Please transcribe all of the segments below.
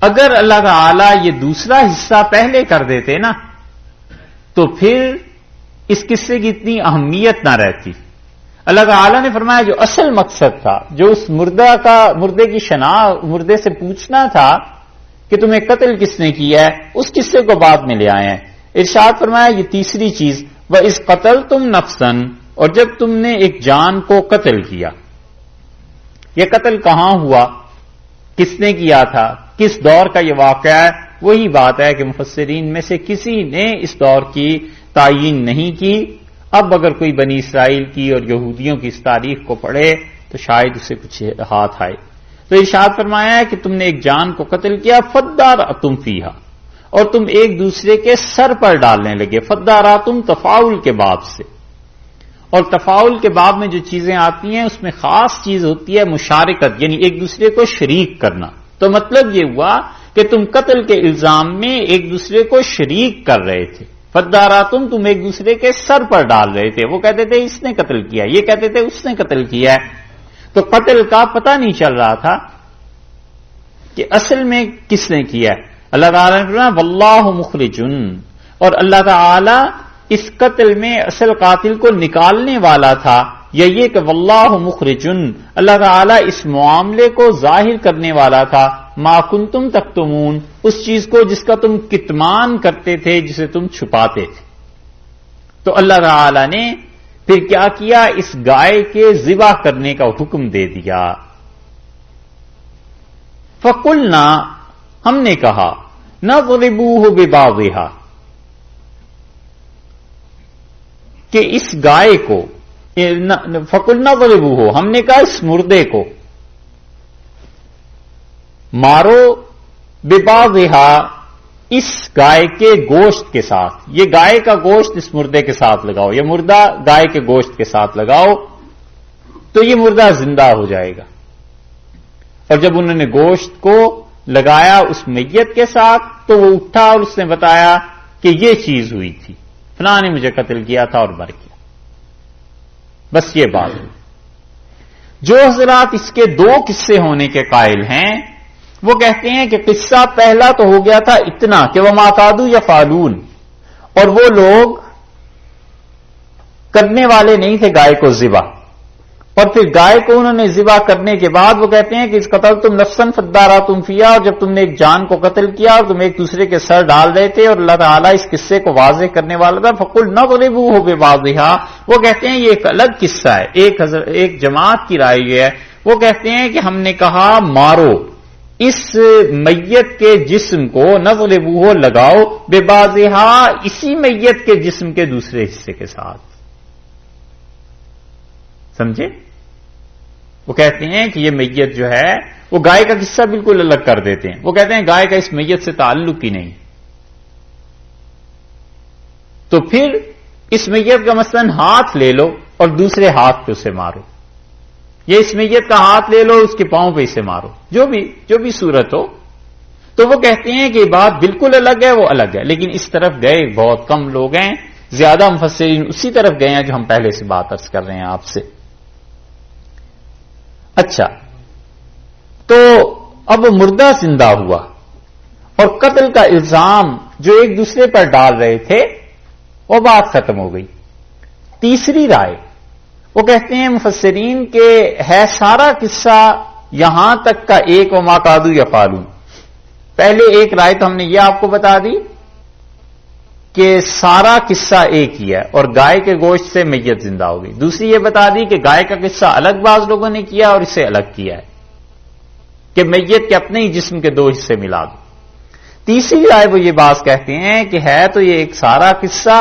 اگر اللہ تعالی یہ دوسرا حصہ پہلے کر دیتے نا تو پھر اس قصے کی اتنی اہمیت نہ رہتی. اللہ تعالی نے فرمایا جو اصل مقصد تھا، جو اس مردے کی شناخت، مردے سے پوچھنا تھا کہ تمہیں قتل کس نے کیا ہے، اس قصے کو بعد میں لے آئے ہیں. ارشاد فرمایا یہ تیسری چیز، وَإِذْ قَتَلْتُمْ نَفْسًا، اور جب تم نے ایک جان کو قتل کیا. یہ قتل کہاں ہوا، کس نے کیا تھا، کس دور کا یہ واقعہ ہے؟ وہی بات ہے کہ مفسرین میں سے کسی نے اس دور کی تعیین نہیں کی. اب اگر کوئی بنی اسرائیل کی اور یہودیوں کی اس تاریخ کو پڑھے تو شاید اسے کچھ ہاتھ آئے. تو ارشاد فرمایا ہے کہ تم نے ایک جان کو قتل کیا، فَدَّارَأْتُمْ فِيهَا، اور تم ایک دوسرے کے سر پر ڈالنے لگے. فَدَّارَأْتُمْ تفاعل کے باب سے، اور تفاعل کے باب میں جو چیزیں آتی ہیں اس میں خاص چیز ہوتی ہے مشارکت، یعنی ایک دوسرے کو شریک کرنا. تو مطلب یہ ہوا کہ تم قتل کے الزام میں ایک دوسرے کو شریک کر رہے تھے. فداراتم، تم ایک دوسرے کے سر پر ڈال رہے تھے. وہ کہتے تھے اس نے قتل کیا، یہ کہتے تھے اس نے قتل کیا ہے. تو قتل کا پتہ نہیں چل رہا تھا کہ اصل میں کس نے کیا ہے. اللہ تعالیٰ نے فرمایا واللہ مخرجن، اور اللہ تعالی اس قتل میں اصل قاتل کو نکالنے والا تھا. یا یہ کہ واللہ مخرجن، اللہ تعالی اس معاملے کو ظاہر کرنے والا تھا. ما کنتم تکتمون، اس چیز کو جس کا تم کتمان کرتے تھے، جسے تم چھپاتے تھے. تو اللہ تعالی نے پھر کیا کیا، اس گائے کے ذبح کرنے کا حکم دے دیا. فقلنا، ہم نے کہا، نضربوہ ببعضھا، کہ اس گائے کو، فقلنا نضربوہ، ہم نے کہا اس مردے کو مارو، ببعضھا، اس گائے کے گوشت کے ساتھ. یہ گائے کا گوشت اس مردے کے ساتھ لگاؤ، یہ مردہ گائے کے گوشت کے ساتھ لگاؤ تو یہ مردہ زندہ ہو جائے گا. اور جب انہوں نے گوشت کو لگایا اس میت کے ساتھ تو وہ اٹھا اور اس نے بتایا کہ یہ چیز ہوئی تھی، فلاں نے مجھے قتل کیا تھا اور مر گیا. بس یہ بات. جو حضرات اس کے دو قصے ہونے کے قائل ہیں وہ کہتے ہیں کہ قصہ پہلا تو ہو گیا تھا اتنا کہ وما کادوا یفعلون، اور وہ لوگ کرنے والے نہیں تھے گائے کو ذبح. اور پھر گائے کو انہوں نے ذبح کرنے کے بعد وہ کہتے ہیں کہ اس قتلتم نفسا فداراتم فیہا، اور جب تم نے ایک جان کو قتل کیا اور تم ایک دوسرے کے سر ڈال رہے تھے اور اللہ تعالیٰ اس قصے کو واضح کرنے والا تھا. فقلنا نضربوہ ببعضھا، وہ کہتے ہیں یہ ایک الگ قصہ ہے. ایک جماعت کی رائے یہ ہے، وہ کہتے ہیں کہ ہم نے کہا مارو اس میت کے جسم کو، نضربوہ لگاؤ، ببعضھا اسی میت کے جسم کے دوسرے حصے کے ساتھ. سمجھے؟ وہ کہتے ہیں کہ یہ میت جو ہے وہ گائے کا قصہ بالکل الگ کر دیتے ہیں. وہ کہتے ہیں گائے کا اس میت سے تعلق ہی نہیں. تو پھر اس میت کا مثلا ہاتھ لے لو اور دوسرے ہاتھ پہ اسے مارو، یہ اس میت کا ہاتھ لے لو اس کے پاؤں پہ اسے مارو، جو بھی صورت ہو. تو وہ کہتے ہیں کہ یہ بات بالکل الگ ہے، وہ الگ ہے. لیکن اس طرف گئے بہت کم لوگ ہیں، زیادہ مفسرین اسی طرف گئے ہیں جو ہم پہلے سے بات عرض کر رہے ہیں آپ سے. اچھا، تو اب مردہ زندہ ہوا اور قتل کا الزام جو ایک دوسرے پر ڈال رہے تھے وہ بات ختم ہو گئی. تیسری رائے وہ کہتے ہیں مفسرین کہ ہے سارا قصہ یہاں تک کا ایک وما کادوا یفعلون. پہلے ایک رائے تو ہم نے یہ آپ کو بتا دی کہ سارا قصہ ایک ہی ہے اور گائے کے گوشت سے میت زندہ ہو گئی. دوسری یہ بتا دی کہ گائے کا قصہ الگ بعض لوگوں نے کیا اور اسے الگ کیا ہے کہ میت کے اپنے ہی جسم کے دو حصے ملا دو. تیسری رائے وہ یہ بات کہتے ہیں کہ ہے تو یہ ایک سارا قصہ،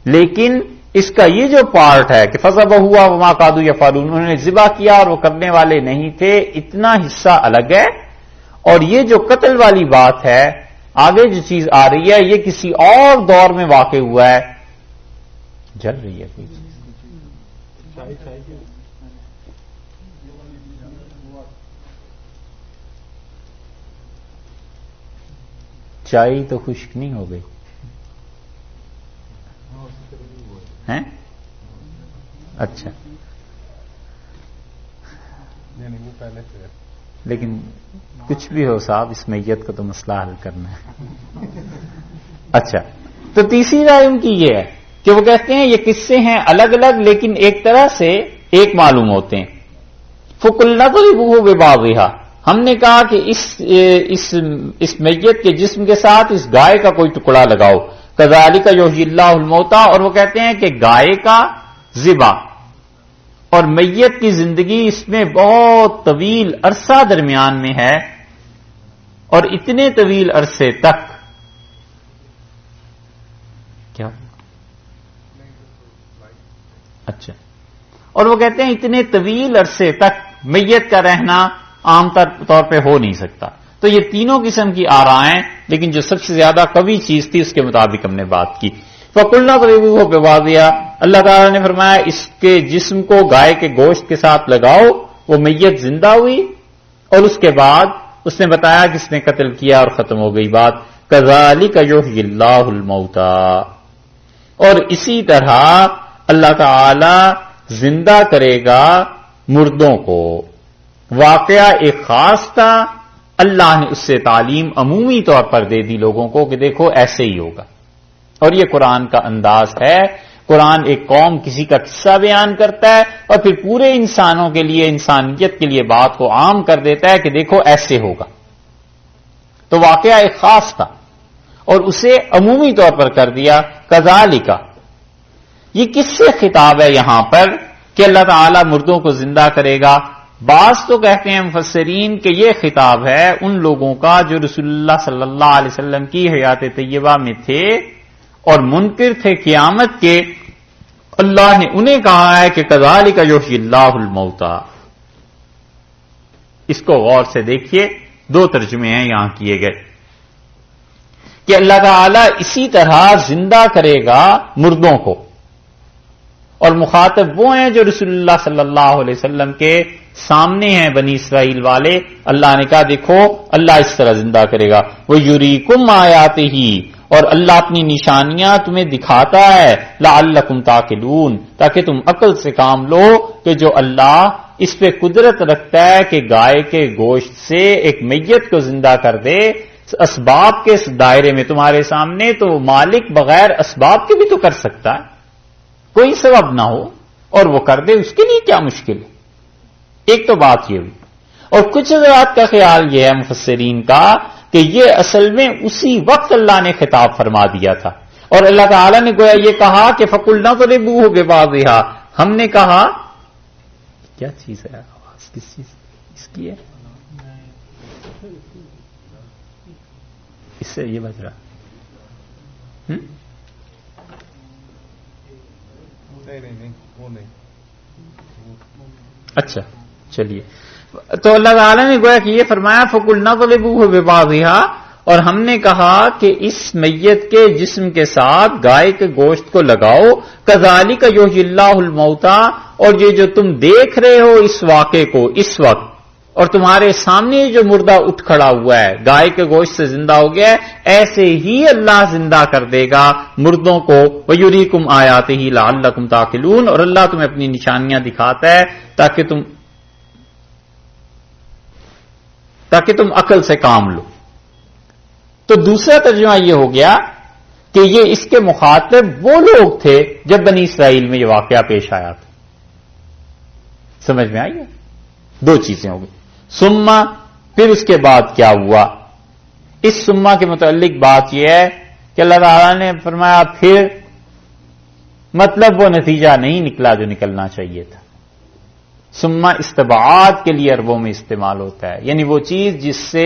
لیکن اس کا یہ جو پارٹ ہے کہ فذبحوا وما کادوا یفعلون، انہوں نے ذبح کیا اور وہ کرنے والے نہیں تھے، اتنا حصہ الگ ہے. اور یہ جو قتل والی بات ہے، آگے جو چیز آ رہی ہے، یہ کسی اور دور میں واقع ہوا ہے. جل رہی ہے کوئی چیز؟ چائے تو خشک نہیں ہو گئی ہیں؟ اچھا، لیکن کچھ بھی ہو صاحب، اس میت کا تو مسئلہ حل کرنا ہے. اچھا، تو تیسری رائے ان کی یہ ہے کہ وہ کہتے ہیں یہ قصے ہیں الگ الگ لیکن ایک طرح سے ایک معلوم ہوتے ہیں. فَقُلْنَا اضْرِبُوهُ بِبَعْضِهَا، ہم نے کہا کہ اس میت کے جسم کے ساتھ اس گائے کا کوئی ٹکڑا لگاؤ. كَذَلِكَ يُحْيِي اللَّهُ الْمَوْتَى، اور وہ کہتے ہیں کہ گائے کا ذبح اور میت کی زندگی اس میں بہت طویل عرصہ درمیان میں ہے، اور اتنے طویل عرصے تک کیا؟ اچھا، اور وہ کہتے ہیں اتنے طویل عرصے تک میت کا رہنا عام طور پہ ہو نہیں سکتا. تو یہ تینوں قسم کی آرائیں، لیکن جو سب سے زیادہ قوی چیز تھی اس کے مطابق ہم نے بات کی. فَقُلْنَا اضْرِبُوهُ بِبَعْضِهَا، اللہ تعالیٰ نے فرمایا اس کے جسم کو گائے کے گوشت کے ساتھ لگاؤ. وہ میت زندہ ہوئی اور اس کے بعد اس نے بتایا کس نے قتل کیا اور ختم ہو گئی بات. كَذَلِكَ يُحْيِي اللَّهُ الْمَوْتَى، اور اسی طرح اللہ تعالی زندہ کرے گا مردوں کو. واقعہ ایک خاص تھا، اللہ نے اس سے تعلیم عمومی طور پر دے دی لوگوں کو کہ دیکھو ایسے ہی ہوگا. اور یہ قرآن کا انداز ہے. قرآن ایک قوم کسی کا قصہ بیان کرتا ہے اور پھر پورے انسانوں کے لیے، انسانیت کے لیے بات کو عام کر دیتا ہے کہ دیکھو ایسے ہوگا. تو واقعہ ایک خاص تھا اور اسے عمومی طور پر کر دیا. کذالک، یہ کس سے خطاب ہے یہاں پر کہ اللہ تعالیٰ مردوں کو زندہ کرے گا؟ بعض تو کہتے ہیں مفسرین کہ یہ خطاب ہے ان لوگوں کا جو رسول اللہ صلی اللہ علیہ وسلم کی حیات طیبہ میں تھے اور منکر تھے قیامت کے. اللہ نے انہیں کہا ہے کہ کذالک یحیی اللہ الموتى. اس کو غور سے دیکھیے، دو ترجمے ہیں یہاں کیے گئے کہ اللہ تعالیٰ اسی طرح زندہ کرے گا مردوں کو، اور مخاطب وہ ہیں جو رسول اللہ صلی اللہ علیہ وسلم کے سامنے ہیں بنی اسرائیل والے. اللہ نے کہا دیکھو اللہ اس طرح زندہ کرے گا. وَيُرِيكُمْ آيَاتِهِ، اور اللہ اپنی نشانیاں تمہیں دکھاتا ہے. لَعَلَّكُمْ تَعْقِلُونَ، تاکہ تم عقل سے کام لو کہ جو اللہ اس پہ قدرت رکھتا ہے کہ گائے کے گوشت سے ایک میت کو زندہ کر دے اسباب کے اس دائرے میں تمہارے سامنے، تو مالک بغیر اسباب کے بھی تو کر سکتا ہے، کوئی سبب نہ ہو اور وہ کر دے، اس کے لیے کیا مشکل ہے. ایک تو بات یہ ہوئی. اور کچھ حضرات کا خیال یہ ہے مفسرین کا کہ یہ اصل میں اسی وقت اللہ نے خطاب فرما دیا تھا، اور اللہ تعالیٰ نے گویا یہ کہا کہ فَقُلْنَا اضْرِبُوهُ بِبَعْضِهَا. ہم نے کہا کیا چیز ہے، آواز کس چیز اس کی ہے، اس سے یہ بج رہا. اچھا چلیے. تو اللہ تعالیٰ نے گویا کہ یہ فرمایا فَقُلْنَا اضْرِبُوهُ بِبَعْضِهَا، اور ہم نے کہا کہ اس میت کے جسم کے ساتھ گائے کے گوشت کو لگاؤ. كَذَلِكَ يُحْيِي اللَّهُ الْمَوْتَى، اور یہ جو تم دیکھ رہے ہو اس واقعے کو اس وقت، اور تمہارے سامنے جو مردہ اٹھ کھڑا ہوا ہے گائے کے گوشت سے زندہ ہو گیا ہے، ایسے ہی اللہ زندہ کر دے گا مردوں کو. وَيُرِيكُمْ آيَاتِهِ لَعَلَّكُمْ تَعْقِلُونَ، اور اللہ تمہیں اپنی نشانیاں دکھاتا ہے تاکہ تم عقل سے کام لو. تو دوسرا ترجمہ یہ ہو گیا کہ یہ اس کے مخاطب وہ لوگ تھے جب بنی اسرائیل میں یہ واقعہ پیش آیا تھا. سمجھ میں آئی ہے؟ دو چیزیں ہو گئی. سما، پھر اس کے بعد کیا ہوا؟ اس سما کے متعلق بات یہ ہے کہ اللہ تعالیٰ نے فرمایا پھر، مطلب وہ نتیجہ نہیں نکلا جو نکلنا چاہیے تھا. سما استبعاد کے لیے عربوں میں استعمال ہوتا ہے، یعنی وہ چیز جس سے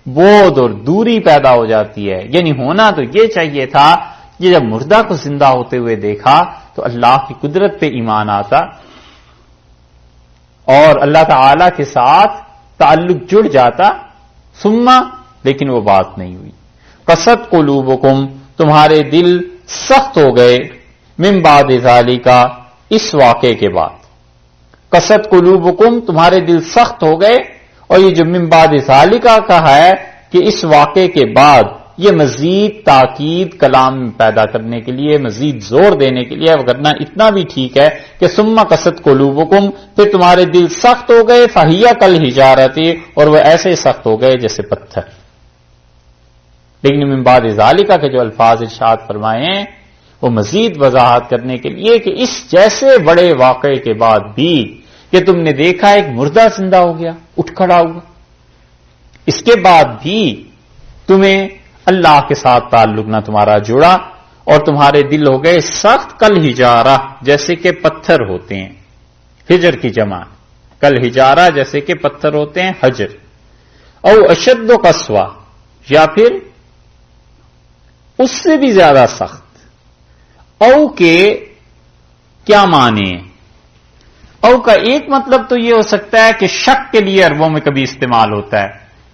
بعد اور دوری پیدا ہو جاتی ہے. یعنی ہونا تو یہ چاہیے تھا کہ جب مردہ کو زندہ ہوتے ہوئے دیکھا تو اللہ کی قدرت پہ ایمان آتا اور اللہ تعالی کے ساتھ تعلق جڑ جاتا. سما، لیکن وہ بات نہیں ہوئی. قست قلوبکم، تمہارے دل سخت ہو گئے، من بعد ذالک، اس واقعے کے بعد. قست قلوبکم، تمہارے دل سخت ہو گئے. اور یہ جو من بعد ذالک کہا ہے کہ اس واقعے کے بعد، یہ مزید تاکید کلام پیدا کرنے کے لیے، مزید زور دینے کے لیے، ورنہ اتنا بھی ٹھیک ہے کہ ثم قست قلوبکم، پھر تمہارے دل سخت ہو گئے، فہیہ کالحجارۃ، اور وہ ایسے سخت ہو گئے جیسے پتھر۔ لیکن من بعد ذالک کے جو الفاظ ارشاد فرمائے ہیں وہ مزید وضاحت کرنے کے لیے کہ اس جیسے بڑے واقعے کے بعد بھی کہ تم نے دیکھا ایک مردہ زندہ ہو گیا، اٹھ کھڑا ہوا، اس کے بعد بھی تمہیں اللہ کے ساتھ تعلق نہ تمہارا جڑا اور تمہارے دل ہو گئے سخت کالحجارہ، جیسے کہ پتھر ہوتے ہیں، حجر کی جمع، کالحجارہ جیسے کہ پتھر ہوتے ہیں، حجر، او اشد قسوہ، یا پھر اس سے بھی زیادہ سخت۔ او کے کیا معنی ہے؟ او کا ایک مطلب تو یہ ہو سکتا ہے کہ شک کے لیے عربوں میں کبھی استعمال ہوتا ہے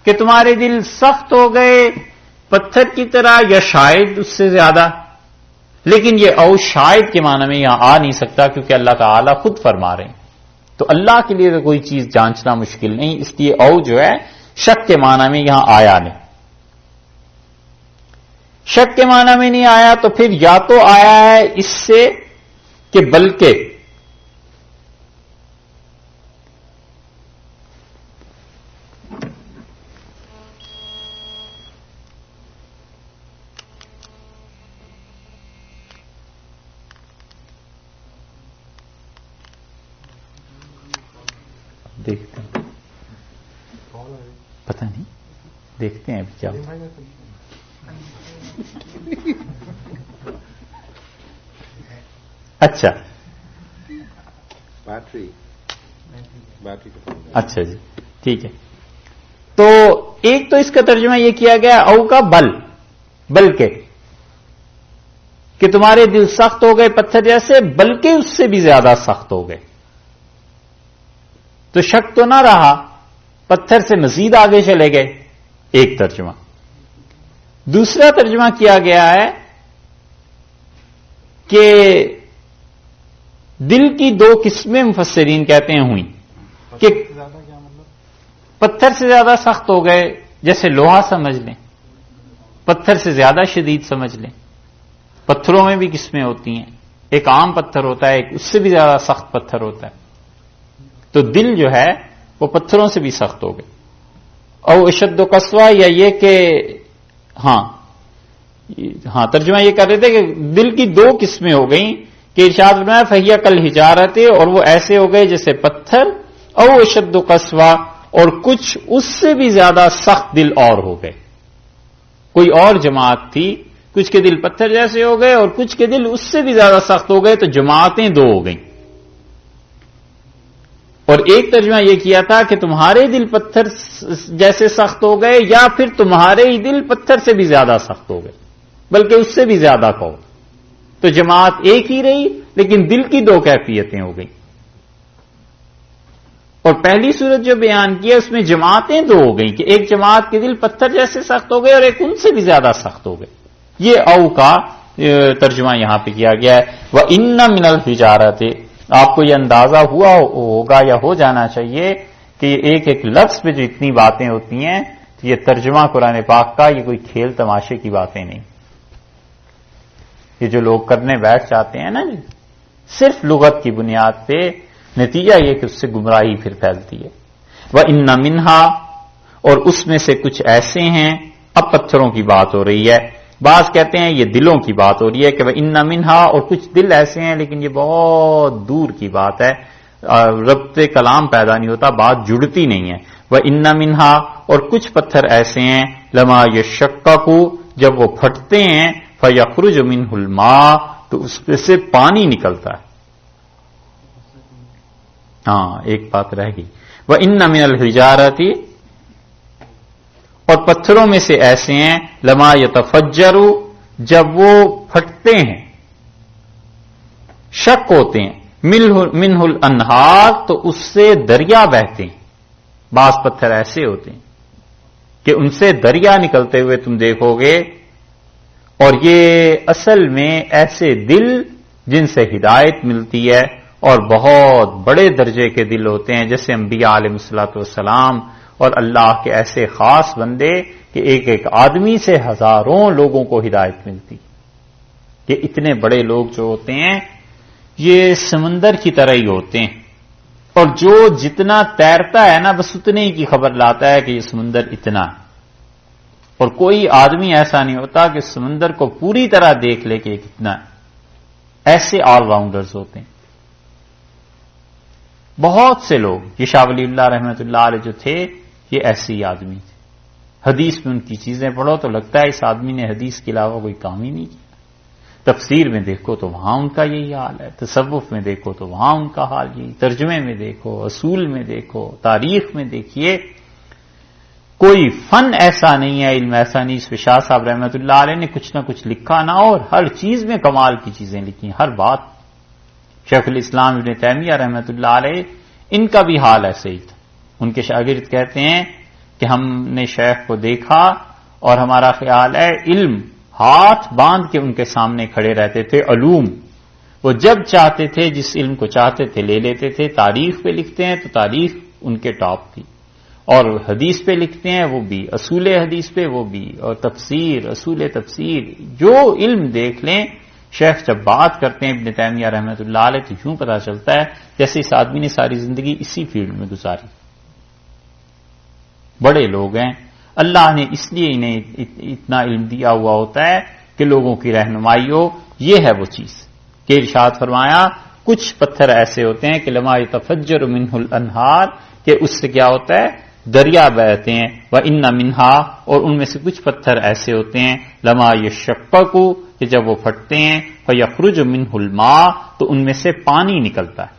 کہ تمہارے دل سخت ہو گئے پتھر کی طرح، یا شاید اس سے زیادہ، لیکن یہ او شاید کے معنی میں یہاں آ نہیں سکتا کیونکہ اللہ تعالی خود فرما رہے ہیں، تو اللہ کے لیے تو کوئی چیز جانچنا مشکل نہیں، اس لیے او جو ہے شک کے معنی میں یہاں آیا نہیں۔ شک کے معنی میں نہیں آیا تو پھر یا تو آیا ہے اس سے کہ بلکہ، دیکھتے ہیں، پتہ نہیں، دیکھتے ہیں ابھی کیا اچھا بیٹری اچھا جی ٹھیک ہے۔ تو ایک تو اس کا ترجمہ یہ کیا گیا او کا بلکہ کہ تمہارے دل سخت ہو گئے پتھر جیسے، بلکہ اس سے بھی زیادہ سخت ہو گئے، تو شک تو نہ رہا، پتھر سے مزید آگے چلے گئے، ایک ترجمہ۔ دوسرا ترجمہ کیا گیا ہے کہ دل کی دو قسمیں مفسرین کہتے ہیں ہوئی کہ پتھر سے زیادہ سخت ہو گئے، جیسے لوہا سمجھ لیں، پتھر سے زیادہ شدید سمجھ لیں، پتھروں میں بھی قسمیں ہوتی ہیں، ایک عام پتھر ہوتا ہے، ایک اس سے بھی زیادہ سخت پتھر ہوتا ہے، تو دل جو ہے وہ پتھروں سے بھی سخت ہو گئے۔ او اشد قسوہ، یا یہ کہ ہاں ترجمہ یہ کر رہے تھے کہ دل کی دو قسمیں ہو گئیں کہ ارشاد فرمایا فہیہ کالحجارۃ، اور وہ ایسے ہو گئے جیسے پتھر، او اشد قسوہ، اور کچھ اس سے بھی زیادہ سخت دل اور ہو گئے۔ کوئی اور جماعت تھی، کچھ کے دل پتھر جیسے ہو گئے اور کچھ کے دل اس سے بھی زیادہ سخت ہو گئے، تو جماعتیں دو ہو گئیں۔ اور ایک ترجمہ یہ کیا تھا کہ تمہارے دل پتھر جیسے سخت ہو گئے، یا پھر تمہارے ہی دل پتھر سے بھی زیادہ سخت ہو گئے، بلکہ اس سے بھی زیادہ کہو، تو جماعت ایک ہی رہی لیکن دل کی دو کیفیتیں ہو گئی۔ اور پہلی صورت جو بیان کی ہے اس میں جماعتیں دو ہو گئیں کہ ایک جماعت کے دل پتھر جیسے سخت ہو گئے اور ایک ان سے بھی زیادہ سخت ہو گئے۔ یہ او کا ترجمہ یہاں پہ کیا گیا ہے۔ وَإِنَّ مِنَ الْحِجَارَةِ، آپ کو یہ اندازہ ہوا ہوگا یا ہو جانا چاہیے کہ ایک ایک لفظ پہ جو اتنی باتیں ہوتی ہیں، تو یہ ترجمہ قرآن پاک کا یہ کوئی کھیل تماشے کی باتیں نہیں، یہ جو لوگ کرنے بیٹھ جاتے ہیں نا صرف لغت کی بنیاد پہ، نتیجہ یہ کہ اس سے گمراہی پھر پھیلتی ہے۔ وَإِنَّ مِنْهَا، اور اس میں سے کچھ ایسے ہیں، اب پتھروں کی بات ہو رہی ہے، بعض کہتے ہیں یہ دلوں کی بات ہو رہی ہے کہ وَإِنَّ مِنْهَا، اور کچھ دل ایسے ہیں لیکن یہ بہت دور کی بات ہے، ربط کلام پیدا نہیں ہوتا، بات جڑتی نہیں ہے۔ وَإِنَّ مِنْهَا، اور کچھ پتھر ایسے ہیں لَمَا يَشَّقَّقُ، جب وہ پھٹتے ہیں فَيَخْرُجُ مِنْهُ الْمَاءُ، تو اس میں سے پانی نکلتا ہے۔ ہاں ایک بات رہ گئی، وَإِنَّ مِنَ الْحِجَارَةِ، اور پتھروں میں سے ایسے ہیں لما یتفجر، جب وہ پھٹتے ہیں، شک ہوتے ہیں، منہ الانہار، تو اس سے دریا بہتے ہیں۔ بعض پتھر ایسے ہوتے ہیں کہ ان سے دریا نکلتے ہوئے تم دیکھو گے، اور یہ اصل میں ایسے دل جن سے ہدایت ملتی ہے اور بہت بڑے درجے کے دل ہوتے ہیں، جیسے انبیاء علیہ الصلوۃ والسلام اور اللہ کے ایسے خاص بندے کہ کہ ایک ایک آدمی سے ہزاروں لوگوں کو ہدایت ملتی. کہ اتنے بڑے لوگ جو ہوتے ہیں یہ سمندر کی طرح ہی ہوتے ہیں، اور جو جتنا تیرتا ہے نا بس اتنے ہی کی خبر لاتا ہے کہ یہ سمندر اتنا ہے، اور کوئی آدمی ایسا نہیں ہوتا کہ سمندر کو پوری طرح دیکھ لے کہ یہ کتنا ہے. ایسے آل راؤنڈرز ہوتے ہیں. بہت سے لوگ، یہ شاہ ولی اللہ رحمۃ اللہ علیہ جو تھے یہ ایسے ہی آدمی تھے. حدیث میں ان کی چیزیں پڑھو تو لگتا ہے اس آدمی نے حدیث کے علاوہ کوئی کام ہی نہیں کیا. تفسیر میں دیکھو تو وہاں ان کا یہی حال ہے، تصوف میں دیکھو تو وہاں ان کا حال یہی، ترجمے میں دیکھو، اصول میں دیکھو، تاریخ میں دیکھیے. کوئی فن ایسا نہیں ہے، علم ایسا نہیں اس پہ شاہ صاحب رحمۃ اللہ علیہ نے کچھ نہ کچھ لکھا نہ، اور ہر چیز میں کمال کی چیزیں لکھی، ہر بات. شیخ الاسلام ابن تیمیہ رحمۃ اللہ علیہ ان کا بھی حال ایسے ہی تھا. ان کے شاگرد کہتے ہیں کہ ہم نے شیخ کو دیکھا اور ہمارا خیال ہے علم ہاتھ باندھ کے ان کے سامنے کھڑے رہتے تھے. علوم وہ جب چاہتے تھے جس علم کو چاہتے تھے لے لیتے تھے. تاریخ پہ لکھتے ہیں تو تاریخ ان کے ٹاپ تھی، اور حدیث پہ لکھتے ہیں وہ بھی، اصول حدیث پہ وہ بھی، اور تفسیر، اصول تفسیر، جو علم دیکھ لیں شیخ جب بات کرتے ہیں ابن تیمیہ رحمۃ اللہ علیہ تو یوں پتہ چلتا ہے جیسے اس آدمی نے ساری زندگی اسی فیلڈ میں گزاری. بڑے لوگ ہیں، اللہ نے اس لیے انہیں اتنا علم دیا ہوا ہوتا ہے کہ لوگوں کی رہنمائی ہو. یہ ہے وہ چیز کہ ارشاد فرمایا کچھ پتھر ایسے ہوتے ہیں کہ لما یتفجر منہ الانہار، کہ اس سے کیا ہوتا ہے دریا بہتے ہیں. وَإِنَّ مِنْهَا، اور ان میں سے کچھ پتھر ایسے ہوتے ہیں لما یشقق، کہ جب وہ پھٹتے ہیں فَيَخْرُجُ مِنْهُ الْمَاءُ، تو ان میں سے پانی نکلتا ہے.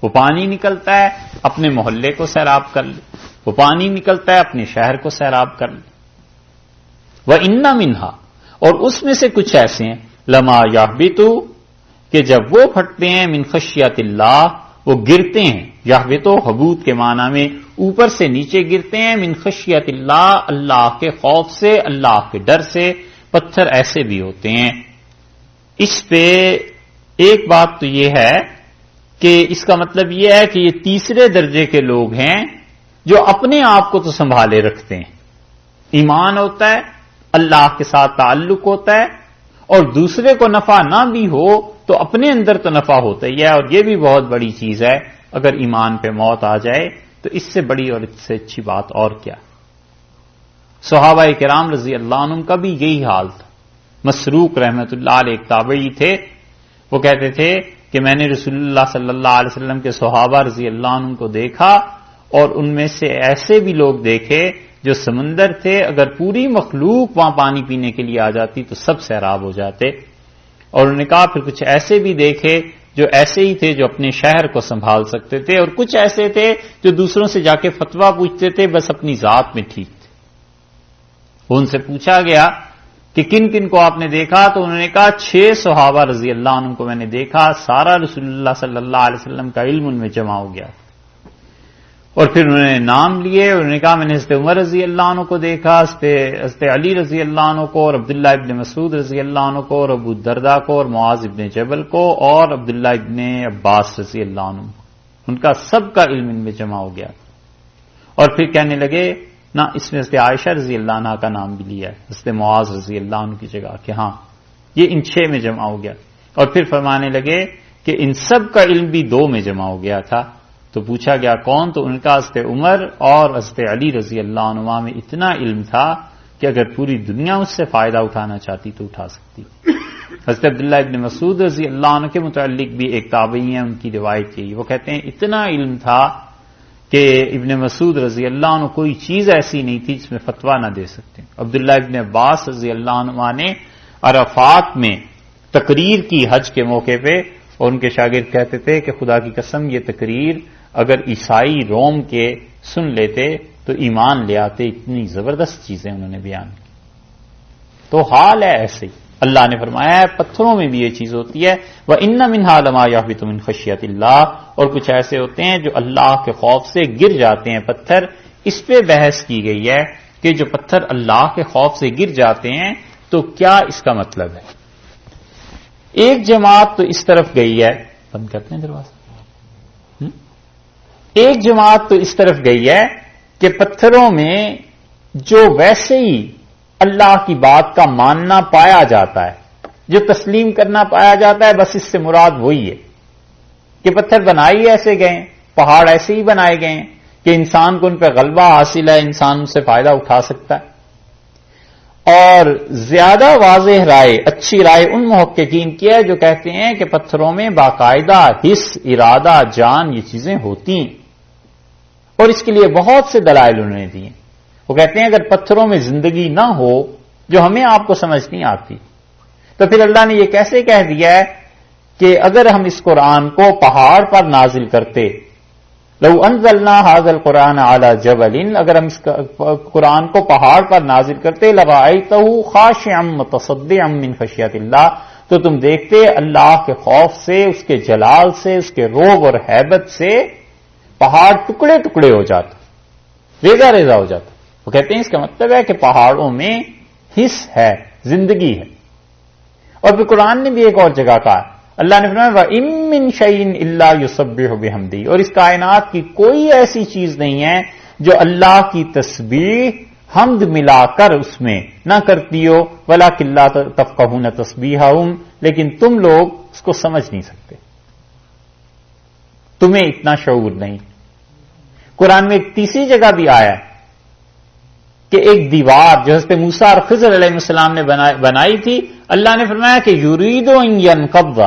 وہ پانی نکلتا ہے اپنے محلے کو سیراب کر لے، وہ پانی نکلتا ہے اپنے شہر کو سیراب کر لے. وَإِنَّ مِنْهَا، اور اس میں سے کچھ ایسے ہیں لما یحبط، کہ جب وہ پھٹتے ہیں من خشیت اللہ، وہ گرتے ہیں. یحبط حبوط کے معنی میں اوپر سے نیچے گرتے ہیں، من خشیت اللہ، اللہ کے خوف سے، اللہ کے ڈر سے. پتھر ایسے بھی ہوتے ہیں. اس پہ ایک بات تو یہ ہے کہ اس کا مطلب یہ ہے کہ یہ تیسرے درجے کے لوگ ہیں جو اپنے آپ کو تو سنبھالے رکھتے ہیں. ایمان ہوتا ہے، اللہ کے ساتھ تعلق ہوتا ہے، اور دوسرے کو نفع نہ بھی ہو تو اپنے اندر تو نفع ہوتا ہی ہے. اور یہ بھی بہت بڑی چیز ہے، اگر ایمان پہ موت آ جائے تو اس سے بڑی اور اس سے اچھی بات اور کیا. صحابہ کرام رضی اللہ عنہم کا بھی یہی حال تھا. مسروق رحمۃ اللہ علیہ ایک تابعی تھے، وہ کہتے تھے کہ میں نے رسول اللہ صلی اللہ علیہ وسلم کے صحابہ رضی اللہ عنہم کو دیکھا، اور ان میں سے ایسے بھی لوگ دیکھے جو سمندر تھے، اگر پوری مخلوق وہاں پانی پینے کے لیے آ جاتی تو سب سیراب ہو جاتے. اور انہوں نے کہا پھر کچھ ایسے بھی دیکھے جو ایسے ہی تھے جو اپنے شہر کو سنبھال سکتے تھے، اور کچھ ایسے تھے جو دوسروں سے جا کے فتویٰ پوچھتے تھے، بس اپنی ذات میں ٹھیک تھے. ان سے پوچھا گیا کہ کن کن کو آپ نے دیکھا، تو انہوں نے کہا 6 صحابہ رضی اللہ عنہ کو میں نے دیکھا، سارا رسول اللہ صلی اللہ علیہ وسلم کا علم ان میں جمع ہو گیا. اور پھر انہوں نے نام لیے، انہوں نے کہا میں نے حضرت عمر رضی اللہ عنہ کو دیکھا، حضرت علی رضی اللہ عنہ کو، اور عبداللہ ابن مسعود رضی اللہ عنہ کو، اور ابو الدرداء کو، اور معاذ ابن جبل کو، اور عبداللہ ابن عباس رضی اللہ عنہ. ان کا سب کا علم ان میں جمع ہو گیا. اور پھر کہنے لگے نہ، اس میں حضرت عائشہ رضی اللہ عنہ کا نام بھی لیا ہے حضرت معاذ رضی اللہ عنہ کی جگہ، کہ ہاں یہ ان 6 میں جمع ہو گیا. اور پھر فرمانے لگے کہ ان سب کا علم بھی 2 میں جمع ہو گیا تھا. تو پوچھا گیا کون، تو ان کا حضرت عمر اور حضرت علی رضی اللہ عنہ میں اتنا علم تھا کہ اگر پوری دنیا اس سے فائدہ اٹھانا چاہتی تو اٹھا سکتی. حضرت عبداللہ ابن مسعود رضی اللہ عنہ کے متعلق بھی ایک تابعی ہیں، ان کی روایت یہی، وہ کہتے ہیں اتنا علم تھا کہ ابن مسعود رضی اللہ عنہ کوئی چیز ایسی نہیں تھی جس میں فتویٰ نہ دے سکتے. عبداللہ ابن عباس رضی اللہ عنہ نے عرفات میں تقریر کی حج کے موقع پہ، اور ان کے شاگرد کہتے تھے کہ خدا کی قسم یہ تقریر اگر عیسائی روم کے سن لیتے تو ایمان لے آتے. اتنی زبردست چیزیں انہوں نے بیان کی. تو حال ہے ایسے ہی. اللہ نے فرمایا ہے پتھروں میں بھی یہ چیز ہوتی ہے. وَإِنَّ مِنْهَا لَمَا يَهْبِطُ مِنْ خَشْيَةِ اللَّهِ، اور کچھ ایسے ہوتے ہیں جو اللہ کے خوف سے گر جاتے ہیں پتھر. اس پہ بحث کی گئی ہے کہ جو پتھر اللہ کے خوف سے گر جاتے ہیں تو کیا اس کا مطلب ہے. ایک جماعت تو اس طرف گئی ہے، بند کرتے ہیں دروازہ. ایک جماعت تو اس طرف گئی ہے کہ پتھروں میں جو ویسے ہی اللہ کی بات کا ماننا پایا جاتا ہے، جو تسلیم کرنا پایا جاتا ہے، بس اس سے مراد وہی ہے کہ پتھر بنائی ایسے گئے، پہاڑ ایسے ہی بنائے گئے ہیں کہ انسان کو ان پہ غلبہ حاصل ہے، انسان ان سے فائدہ اٹھا سکتا ہے۔ اور زیادہ واضح رائے، اچھی رائے ان محققین کی ہے جو کہتے ہیں کہ پتھروں میں باقاعدہ حس، ارادہ، جان، یہ چیزیں ہوتی ہیں، اور اس کے لیے بہت سے دلائل انہوں نے دیے۔ وہ کہتے ہیں اگر پتھروں میں زندگی نہ ہو جو ہمیں آپ کو سمجھ نہیں آتی، تو پھر اللہ نے یہ کیسے کہہ دیا ہے کہ اگر ہم اس قرآن کو پہاڑ پر نازل کرتے، لو انزلنا ھذا القرآن علی جبل، اگر ہم اس قرآن کو پہاڑ پر نازل کرتے، لرأیتہ خاشعا متصدعا من خشیۃ اللہ، تو تم دیکھتے اللہ کے خوف سے، اس کے جلال سے، اس کے روب اور ہیبت سے پہاڑ ٹکڑے ٹکڑے ہو جاتے، ریزہ ریزہ ہو جاتا۔ وہ کہتے ہیں اس کا مطلب ہے کہ پہاڑوں میں حس ہے، زندگی ہے۔ اور پھر قرآن نے بھی ایک اور جگہ کہا، اللہ نے فرمایا وَإِن مِّن شَيْءٍ إِلَّا يُسَبِّحُ بِحَمْدِهِ، اور اس کائنات کی کوئی ایسی چیز نہیں ہے جو اللہ کی تسبیح حمد ملا کر اس میں نہ کرتی ہو، وَلَٰكِن لَّا تَفْقَهُونَ تَسْبِيحَهُمْ، لیکن تم لوگ اس کو سمجھ نہیں سکتے، تمہیں اتنا شعور نہیں۔ قرآن میں ایک تیسری جگہ بھی آیا ہے کہ ایک دیوار جو حضرت موسیٰ اور خضر علیہ السلام نے بنائی تھی، اللہ نے فرمایا کہ یرید ان ینقض،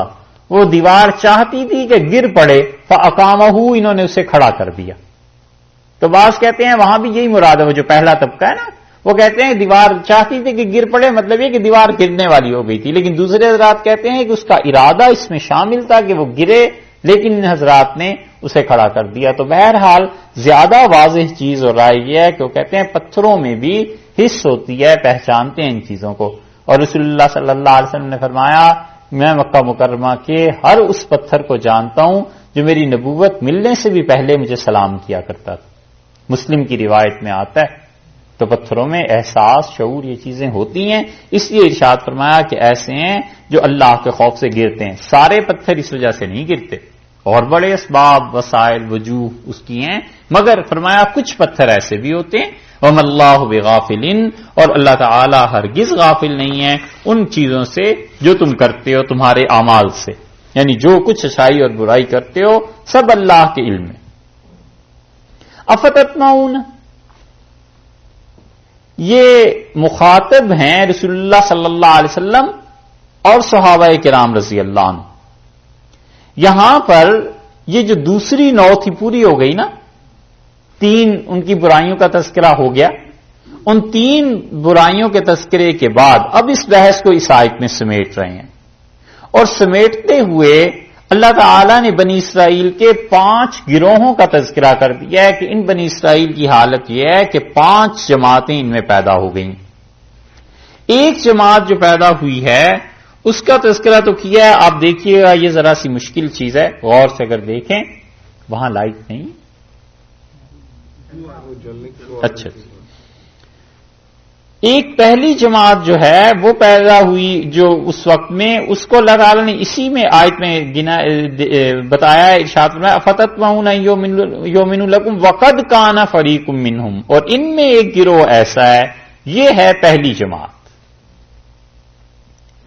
وہ دیوار چاہتی تھی کہ گر پڑے، فاقامہ، انہوں نے اسے کھڑا کر دیا۔ تو بعض کہتے ہیں وہاں بھی یہی مراد ہے، وہ جو پہلا طبقہ ہے نا، وہ کہتے ہیں دیوار چاہتی تھی کہ گر پڑے، مطلب یہ کہ دیوار گرنے والی ہو گئی تھی، لیکن دوسرے حضرات کہتے ہیں کہ اس کا ارادہ اس میں شامل تھا کہ وہ گرے، لیکن ان حضرات نے اسے کھڑا کر دیا۔ تو بہرحال زیادہ واضح چیز اور رائے یہ ہے کہ وہ کہتے ہیں پتھروں میں بھی حس ہوتی ہے، پہچانتے ہیں ان چیزوں کو۔ اور رسول اللہ صلی اللہ علیہ وسلم نے فرمایا میں مکہ مکرمہ کے ہر اس پتھر کو جانتا ہوں جو میری نبوت ملنے سے بھی پہلے مجھے سلام کیا کرتا تھا۔ مسلم کی روایت میں آتا ہے۔ تو پتھروں میں احساس، شعور، یہ چیزیں ہوتی ہیں، اس لیے ارشاد فرمایا کہ ایسے ہیں جو اللہ کے خوف سے گرتے ہیں۔ سارے پتھر اس وجہ سے نہیں گرتے، اور بڑے اسباب، وسائل، وجوہ اس کی ہیں، مگر فرمایا کچھ پتھر ایسے بھی ہوتے ہیں، وَمَا اللَّهُ بِغَافِلٍ، اور اللہ تعالی ہرگز غافل نہیں ہے ان چیزوں سے جو تم کرتے ہو، تمہارے اعمال سے، یعنی جو کچھ اچھائی اور برائی کرتے ہو سب اللہ کے علم میں۔ افتطمعون، یہ مخاطب ہیں رسول اللہ صلی اللہ علیہ وسلم اور صحابہ کرام رضی اللہ عنہ۔ یہاں پر یہ جو دوسری نو تھی پوری ہو گئی نا، 3 ان کی برائیوں کا تذکرہ ہو گیا، ان 3 برائیوں کے تذکرے کے بعد اب اس بحث کو اس آیت میں سمیٹ رہے ہیں، اور سمیٹتے ہوئے اللہ تعالی نے بنی اسرائیل کے 5 گروہوں کا تذکرہ کر دیا ہے کہ ان بنی اسرائیل کی حالت یہ ہے کہ 5 جماعتیں ان میں پیدا ہو گئیں۔ ایک جماعت جو پیدا ہوئی ہے اس کا تذکرہ تو کیا ہے، آپ دیکھیے گا یہ ذرا سی مشکل چیز ہے، غور سے اگر دیکھیں، وہاں لائٹ نہیں، اچھا، ایک پہلی جماعت جو ہے وہ پیدا ہوئی جو اس وقت میں، اس کو اللہ تعالی نے اسی میں آیت میں بتایا ہے، ارشاد فرمایا افتطمعون ان یؤمنوا لکم وقد کان فریق منہم، اور ان میں ایک گروہ ایسا ہے، یہ ہے پہلی جماعت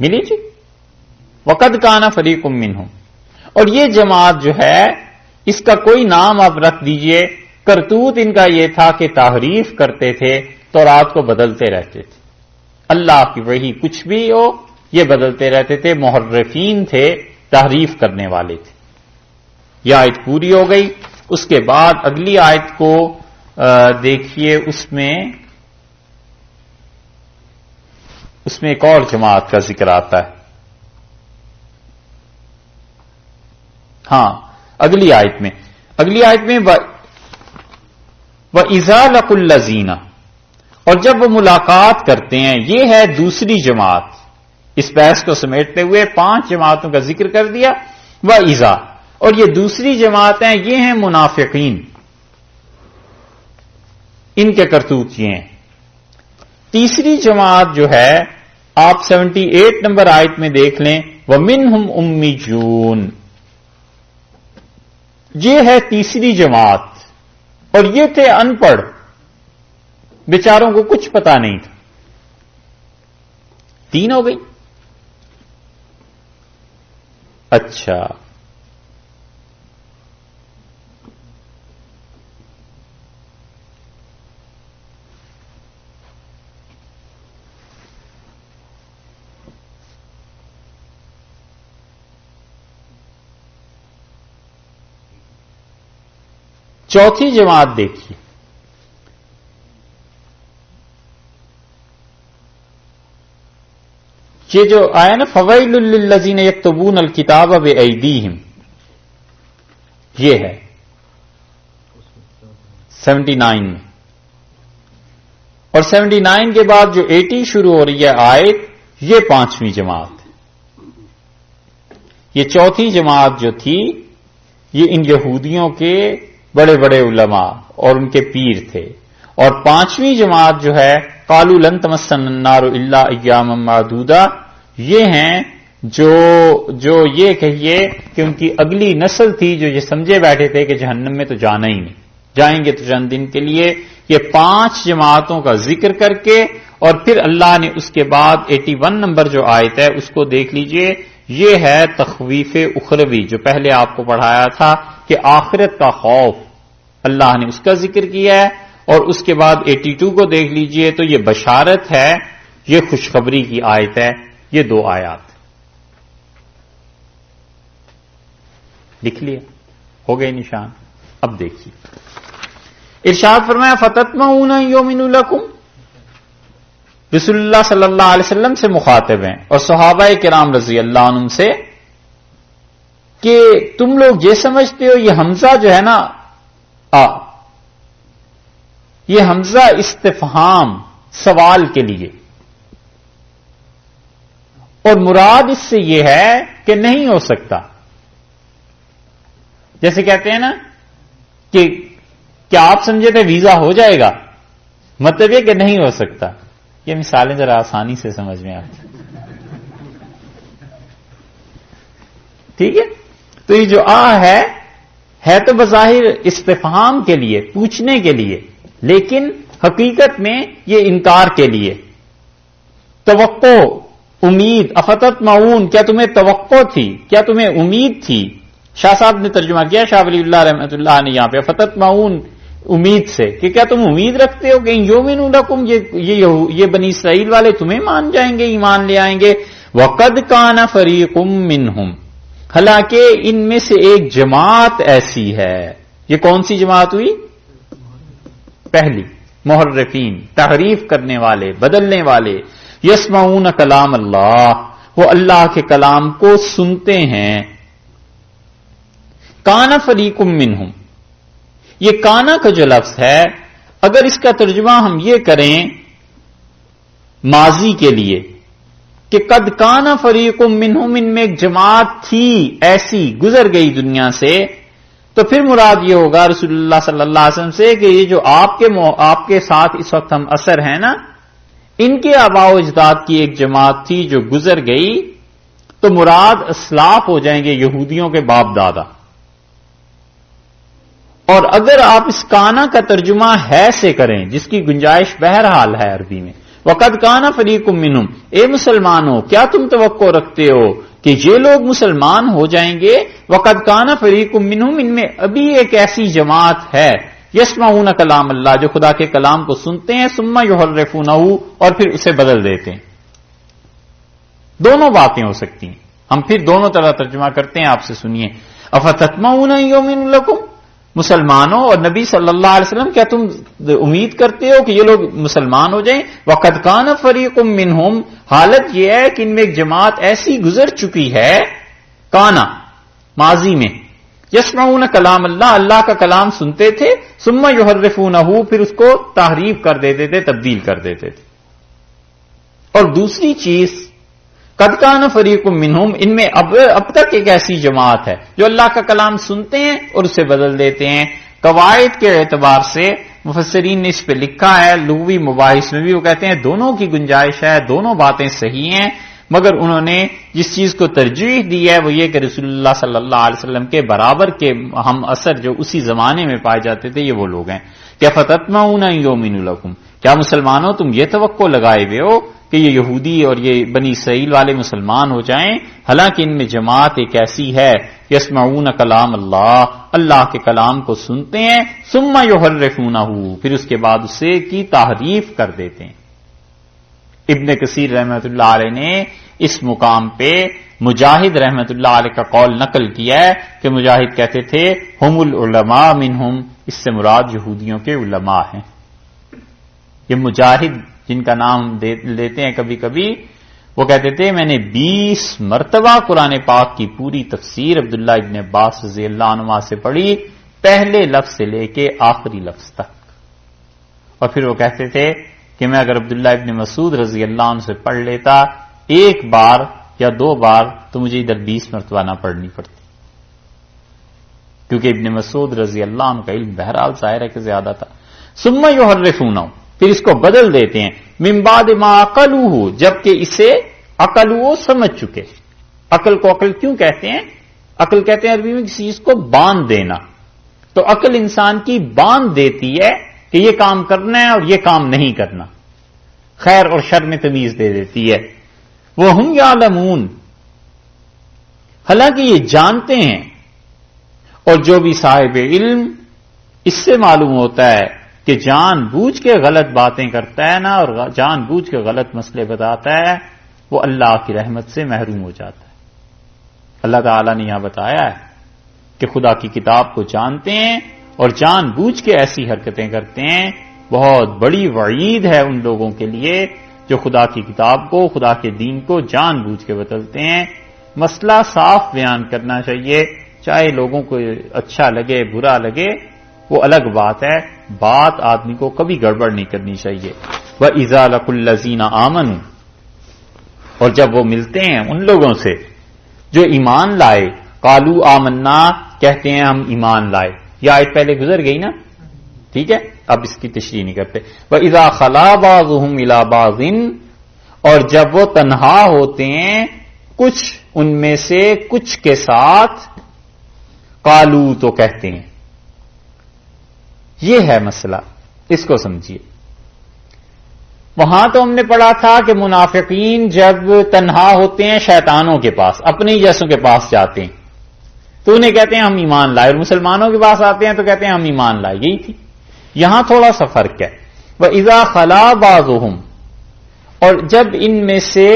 ملی جی، وقد کان فریق منہم، اور یہ جماعت جو ہے اس کا کوئی نام آپ رکھ دیجئے، کرتوت ان کا یہ تھا کہ تحریف کرتے تھے، تورات کو بدلتے رہتے تھے، اللہ کی وحی کچھ بھی ہو یہ بدلتے رہتے تھے، محرفین تھے، تحریف کرنے والے تھے۔ یہ آیت پوری ہو گئی، اس کے بعد اگلی آیت کو دیکھیے، اس میں ایک اور جماعت کا ذکر آتا ہے، ہاں اگلی آیت میں وَإِذَا لَقُوا الَّذِينَ، اور جب وہ ملاقات کرتے ہیں، یہ ہے دوسری جماعت۔ اس بحث کو سمیٹتے ہوئے 5 جماعتوں کا ذکر کر دیا، وَإِذَا، اور یہ دوسری جماعتیں یہ ہیں منافقین، ان کے کرتوت یہ ہیں۔ تیسری جماعت جو ہے آپ 78 نمبر آیت میں دیکھ لیں، وَمِنْهُمْ أُمِّيُّونَ، یہ ہے تیسری جماعت، اور یہ تھے ان پڑھ، بیچاروں کو کچھ پتا نہیں تھا. 3 ہو گئی. اچھا چوتھی جماعت دیکھیے. یہ جو آیا نا فویل للذین یکتبون الکتاب بایدیہم، یہ ہے 79 میں. اور 79 کے بعد جو 80 شروع ہو رہی ہے آیت، یہ 5ویں جماعت ہے. یہ چوتھی جماعت جو تھی یہ ان یہودیوں کے بڑے بڑے علماء اور ان کے پیر تھے. اور 5ویں جماعت جو ہے قالوا لن تمسنا النار الا ایاما معدودہ، یہ ہیں جو یہ کہیے کہ ان کی اگلی نسل تھی جو یہ سمجھے بیٹھے تھے کہ جہنم میں تو جانا ہی نہیں، جائیں گے تو چند دن کے لیے. یہ 5 جماعتوں کا ذکر کر کے اور پھر اللہ نے اس کے بعد 81 نمبر جو آیت ہے اس کو دیکھ لیجئے. یہ ہے تخویف اخروی جو پہلے آپ کو پڑھایا تھا کہ آخرت کا خوف اللہ نے اس کا ذکر کیا ہے. اور اس کے بعد 82 کو دیکھ لیجئے تو یہ بشارت ہے، یہ خوشخبری کی آیت ہے. یہ 2 آیات لکھ لیا، ہو گئے نشان. اب دیکھیے ارشاد فرمایا فتطمعون ان یؤمنوا لکم، رسول اللہ صلی اللہ علیہ وسلم سے مخاطب ہیں اور صحابہ کرام رضی اللہ عنہم سے کہ تم لوگ یہ سمجھتے ہو یہ حمزہ جو ہے نا یہ حمزہ استفہام سوال کے لیے، اور مراد اس سے یہ ہے کہ نہیں ہو سکتا. جیسے کہتے ہیں نا کہ کیا آپ سمجھے تھے ویزا ہو جائے گا، مطلب یہ کہ نہیں ہو سکتا. یہ مثالیں ذرا آسانی سے سمجھ میں آتی. ٹھیک ہے، تو یہ جو ہے تو بظاہر استفہام کے لیے، پوچھنے کے لیے، لیکن حقیقت میں یہ انکار کے لیے. توقع، امید، افتطمعون، کیا تمہیں توقع تھی، کیا تمہیں امید تھی. شاہ صاحب نے ترجمہ کیا، شاہ ولی اللہ رحمۃ اللہ نے یہاں پہ افتطمعون امید سے کہ کیا تم امید رکھتے ہو کہ یؤمنوا لکم، یہ بنی اسرائیل والے تمہیں مان جائیں گے، ایمان لے آئیں گے. وقد کان فریق منہم، حالانکہ ان میں سے ایک جماعت ایسی ہے. یہ کون سی جماعت ہوئی؟ پہلی، محرفین، تحریف کرنے والے، بدلنے والے. یسمعون کلام اللہ، وہ اللہ کے کلام کو سنتے ہیں. کان فریق منہم، یہ کانا کا جو لفظ ہے اگر اس کا ترجمہ ہم یہ کریں ماضی کے لیے کہ قد کانا فریق منہم، ان میں ایک جماعت تھی ایسی گزر گئی دنیا سے، تو پھر مراد یہ ہوگا رسول اللہ صلی اللہ علیہ وسلم سے کہ یہ جو آپ کے ساتھ اس وقت ہم اثر ہیں نا، ان کے آباء و اجداد کی ایک جماعت تھی جو گزر گئی، تو مراد اسلاف ہو جائیں گے یہودیوں کے باپ دادا. اور اگر آپ اس کانا کا ترجمہ ہے سے کریں جس کی گنجائش بہرحال ہے عربی میں، وقد کانا فریق منہم، اے مسلمانوں کیا تم توقع رکھتے ہو کہ یہ لوگ مسلمان ہو جائیں گے. وقد کانا فریق منہم، ان میں ابھی ایک ایسی جماعت ہے یسمعون کلام اللہ، جو خدا کے کلام کو سنتے ہیں، ثم یحرفونہ، اور پھر اسے بدل دیتے ہیں. دونوں باتیں ہو سکتی ہیں، ہم پھر دونوں طرح ترجمہ کرتے ہیں. آپ سے سنیے، افتطمعون ان یؤمنوا لکم، مسلمانوں اور نبی صلی اللہ علیہ وسلم کیا تم امید کرتے ہو کہ یہ لوگ مسلمان ہو جائیں. وقد کان فریق منہم، حالت یہ ہے کہ ان میں ایک جماعت ایسی گزر چکی ہے، کانا ماضی میں، یسمعون کلام اللہ، اللہ کا کلام سنتے تھے، ثم یحرفونہ، پھر اس کو تحریف کر دیتے تھے، تبدیل کر دیتے تھے. اور دوسری چیز قد کان فریق منہم، ان میں اب تک ایک ایسی جماعت ہے جو اللہ کا کلام سنتے ہیں اور اسے بدل دیتے ہیں. قواعد کے اعتبار سے مفسرین نے اس پہ لکھا ہے، لغوی مباحث میں بھی وہ کہتے ہیں دونوں کی گنجائش ہے، دونوں باتیں صحیح ہیں، مگر انہوں نے جس چیز کو ترجیح دی ہے وہ یہ کہ رسول اللہ صلی اللہ علیہ وسلم کے برابر کے ہم اثر جو اسی زمانے میں پائے جاتے تھے یہ وہ لوگ ہیں کہ فتطمعون ان یؤمنوا لکم، کیا مسلمانوں تم یہ توقع لگائے ہوئے ہو کہ یہ یہودی اور یہ بنی اسرائیل والے مسلمان ہو جائیں، حالانکہ ان میں جماعت ایک ایسی ہے یسمعون کلام اللہ، اللہ کے کلام کو سنتے ہیں، ثم یحرفونہ، پھر اس کے بعد اسے کی تحریف کر دیتے ہیں۔ ابن کثیر رحمۃ اللہ علیہ نے اس مقام پہ مجاہد رحمۃ اللہ علیہ کا قول نقل کیا ہے کہ مجاہد کہتے تھے ہم العلماء منہم، اس سے مراد یہودیوں کے علماء ہیں۔ یہ مجاہد جن کا نام لیتے ہیں کبھی کبھی، وہ کہتے تھے میں نے 20 مرتبہ قرآن پاک کی پوری تفسیر عبداللہ ابن عباس رضی اللہ عنہما سے پڑھی، پہلے لفظ سے لے کے آخری لفظ تک، اور پھر وہ کہتے تھے کہ میں اگر عبداللہ ابن مسعود رضی اللہ عنہ سے پڑھ لیتا ایک بار یا 2 بار تو مجھے ادھر 20 مرتبہ نہ پڑھنی پڑتی، کیونکہ ابن مسعود رضی اللہ عنہ کا علم بہرحال ظاہر ہے کہ زیادہ تھا۔ ثم یحرفونہ، پھر اس کو بدل دیتے ہیں، من بعد ما عقلوہ، جبکہ اسے عقلوہ سمجھ چکے۔ عقل کو عقل کیوں کہتے ہیں؟ عقل کہتے ہیں عربی میں کسی چیز کو باندھ دینا، تو عقل انسان کی باندھ دیتی ہے کہ یہ کام کرنا ہے اور یہ کام نہیں کرنا، خیر اور شر میں تمیز دے دیتی ہے۔ وَهُمْ يَعْلَمُونَ، حالانکہ یہ جانتے ہیں، اور جو بھی صاحب علم اس سے معلوم ہوتا ہے کہ جان بوجھ کے غلط باتیں کرتا ہے نا، اور جان بوجھ کے غلط مسئلے بتاتا ہے، وہ اللہ کی رحمت سے محروم ہو جاتا ہے۔ اللہ تعالیٰ نے یہاں بتایا ہے کہ خدا کی کتاب کو جانتے ہیں اور جان بوجھ کے ایسی حرکتیں کرتے ہیں، بہت بڑی وعید ہے ان لوگوں کے لیے جو خدا کی کتاب کو، خدا کے دین کو جان بوجھ کے بدلتے ہیں۔ مسئلہ صاف بیان کرنا چاہیے، چاہے لوگوں کو اچھا لگے برا لگے وہ الگ بات ہے، بات آدمی کو کبھی گڑبڑ نہیں کرنی چاہیے۔ وَإِذَا لَقُوا الَّذِينَ آمَنُوا، اور جب وہ ملتے ہیں ان لوگوں سے جو ایمان لائے، قالوا آمنا، کہتے ہیں ہم ایمان لائے، یہ آیت پہلے گزر گئی نا، ٹھیک ہے، اب اس کی تشریح نہیں کرتے۔ وَإِذَا خَلَا بَعْضُهُمْ إِلَىٰ بَعْضٍ، اور جب وہ تنہا ہوتے ہیں کچھ ان میں سے کچھ کے ساتھ، قالو، تو کہتے ہیں۔ یہ ہے مسئلہ، اس کو سمجھیے۔ وہاں تو ہم نے پڑھا تھا کہ منافقین جب تنہا ہوتے ہیں شیطانوں کے پاس، اپنے جیسوں کے پاس جاتے ہیں تو انہیں کہتے ہیں ہم ایمان لائے، اور مسلمانوں کے پاس آتے ہیں تو کہتے ہیں ہم ایمان لائے، یہی تھی۔ یہاں تھوڑا سا فرق ہے۔ وَإِذَا خَلَا بَعْضُهُمْ، اور جب ان میں سے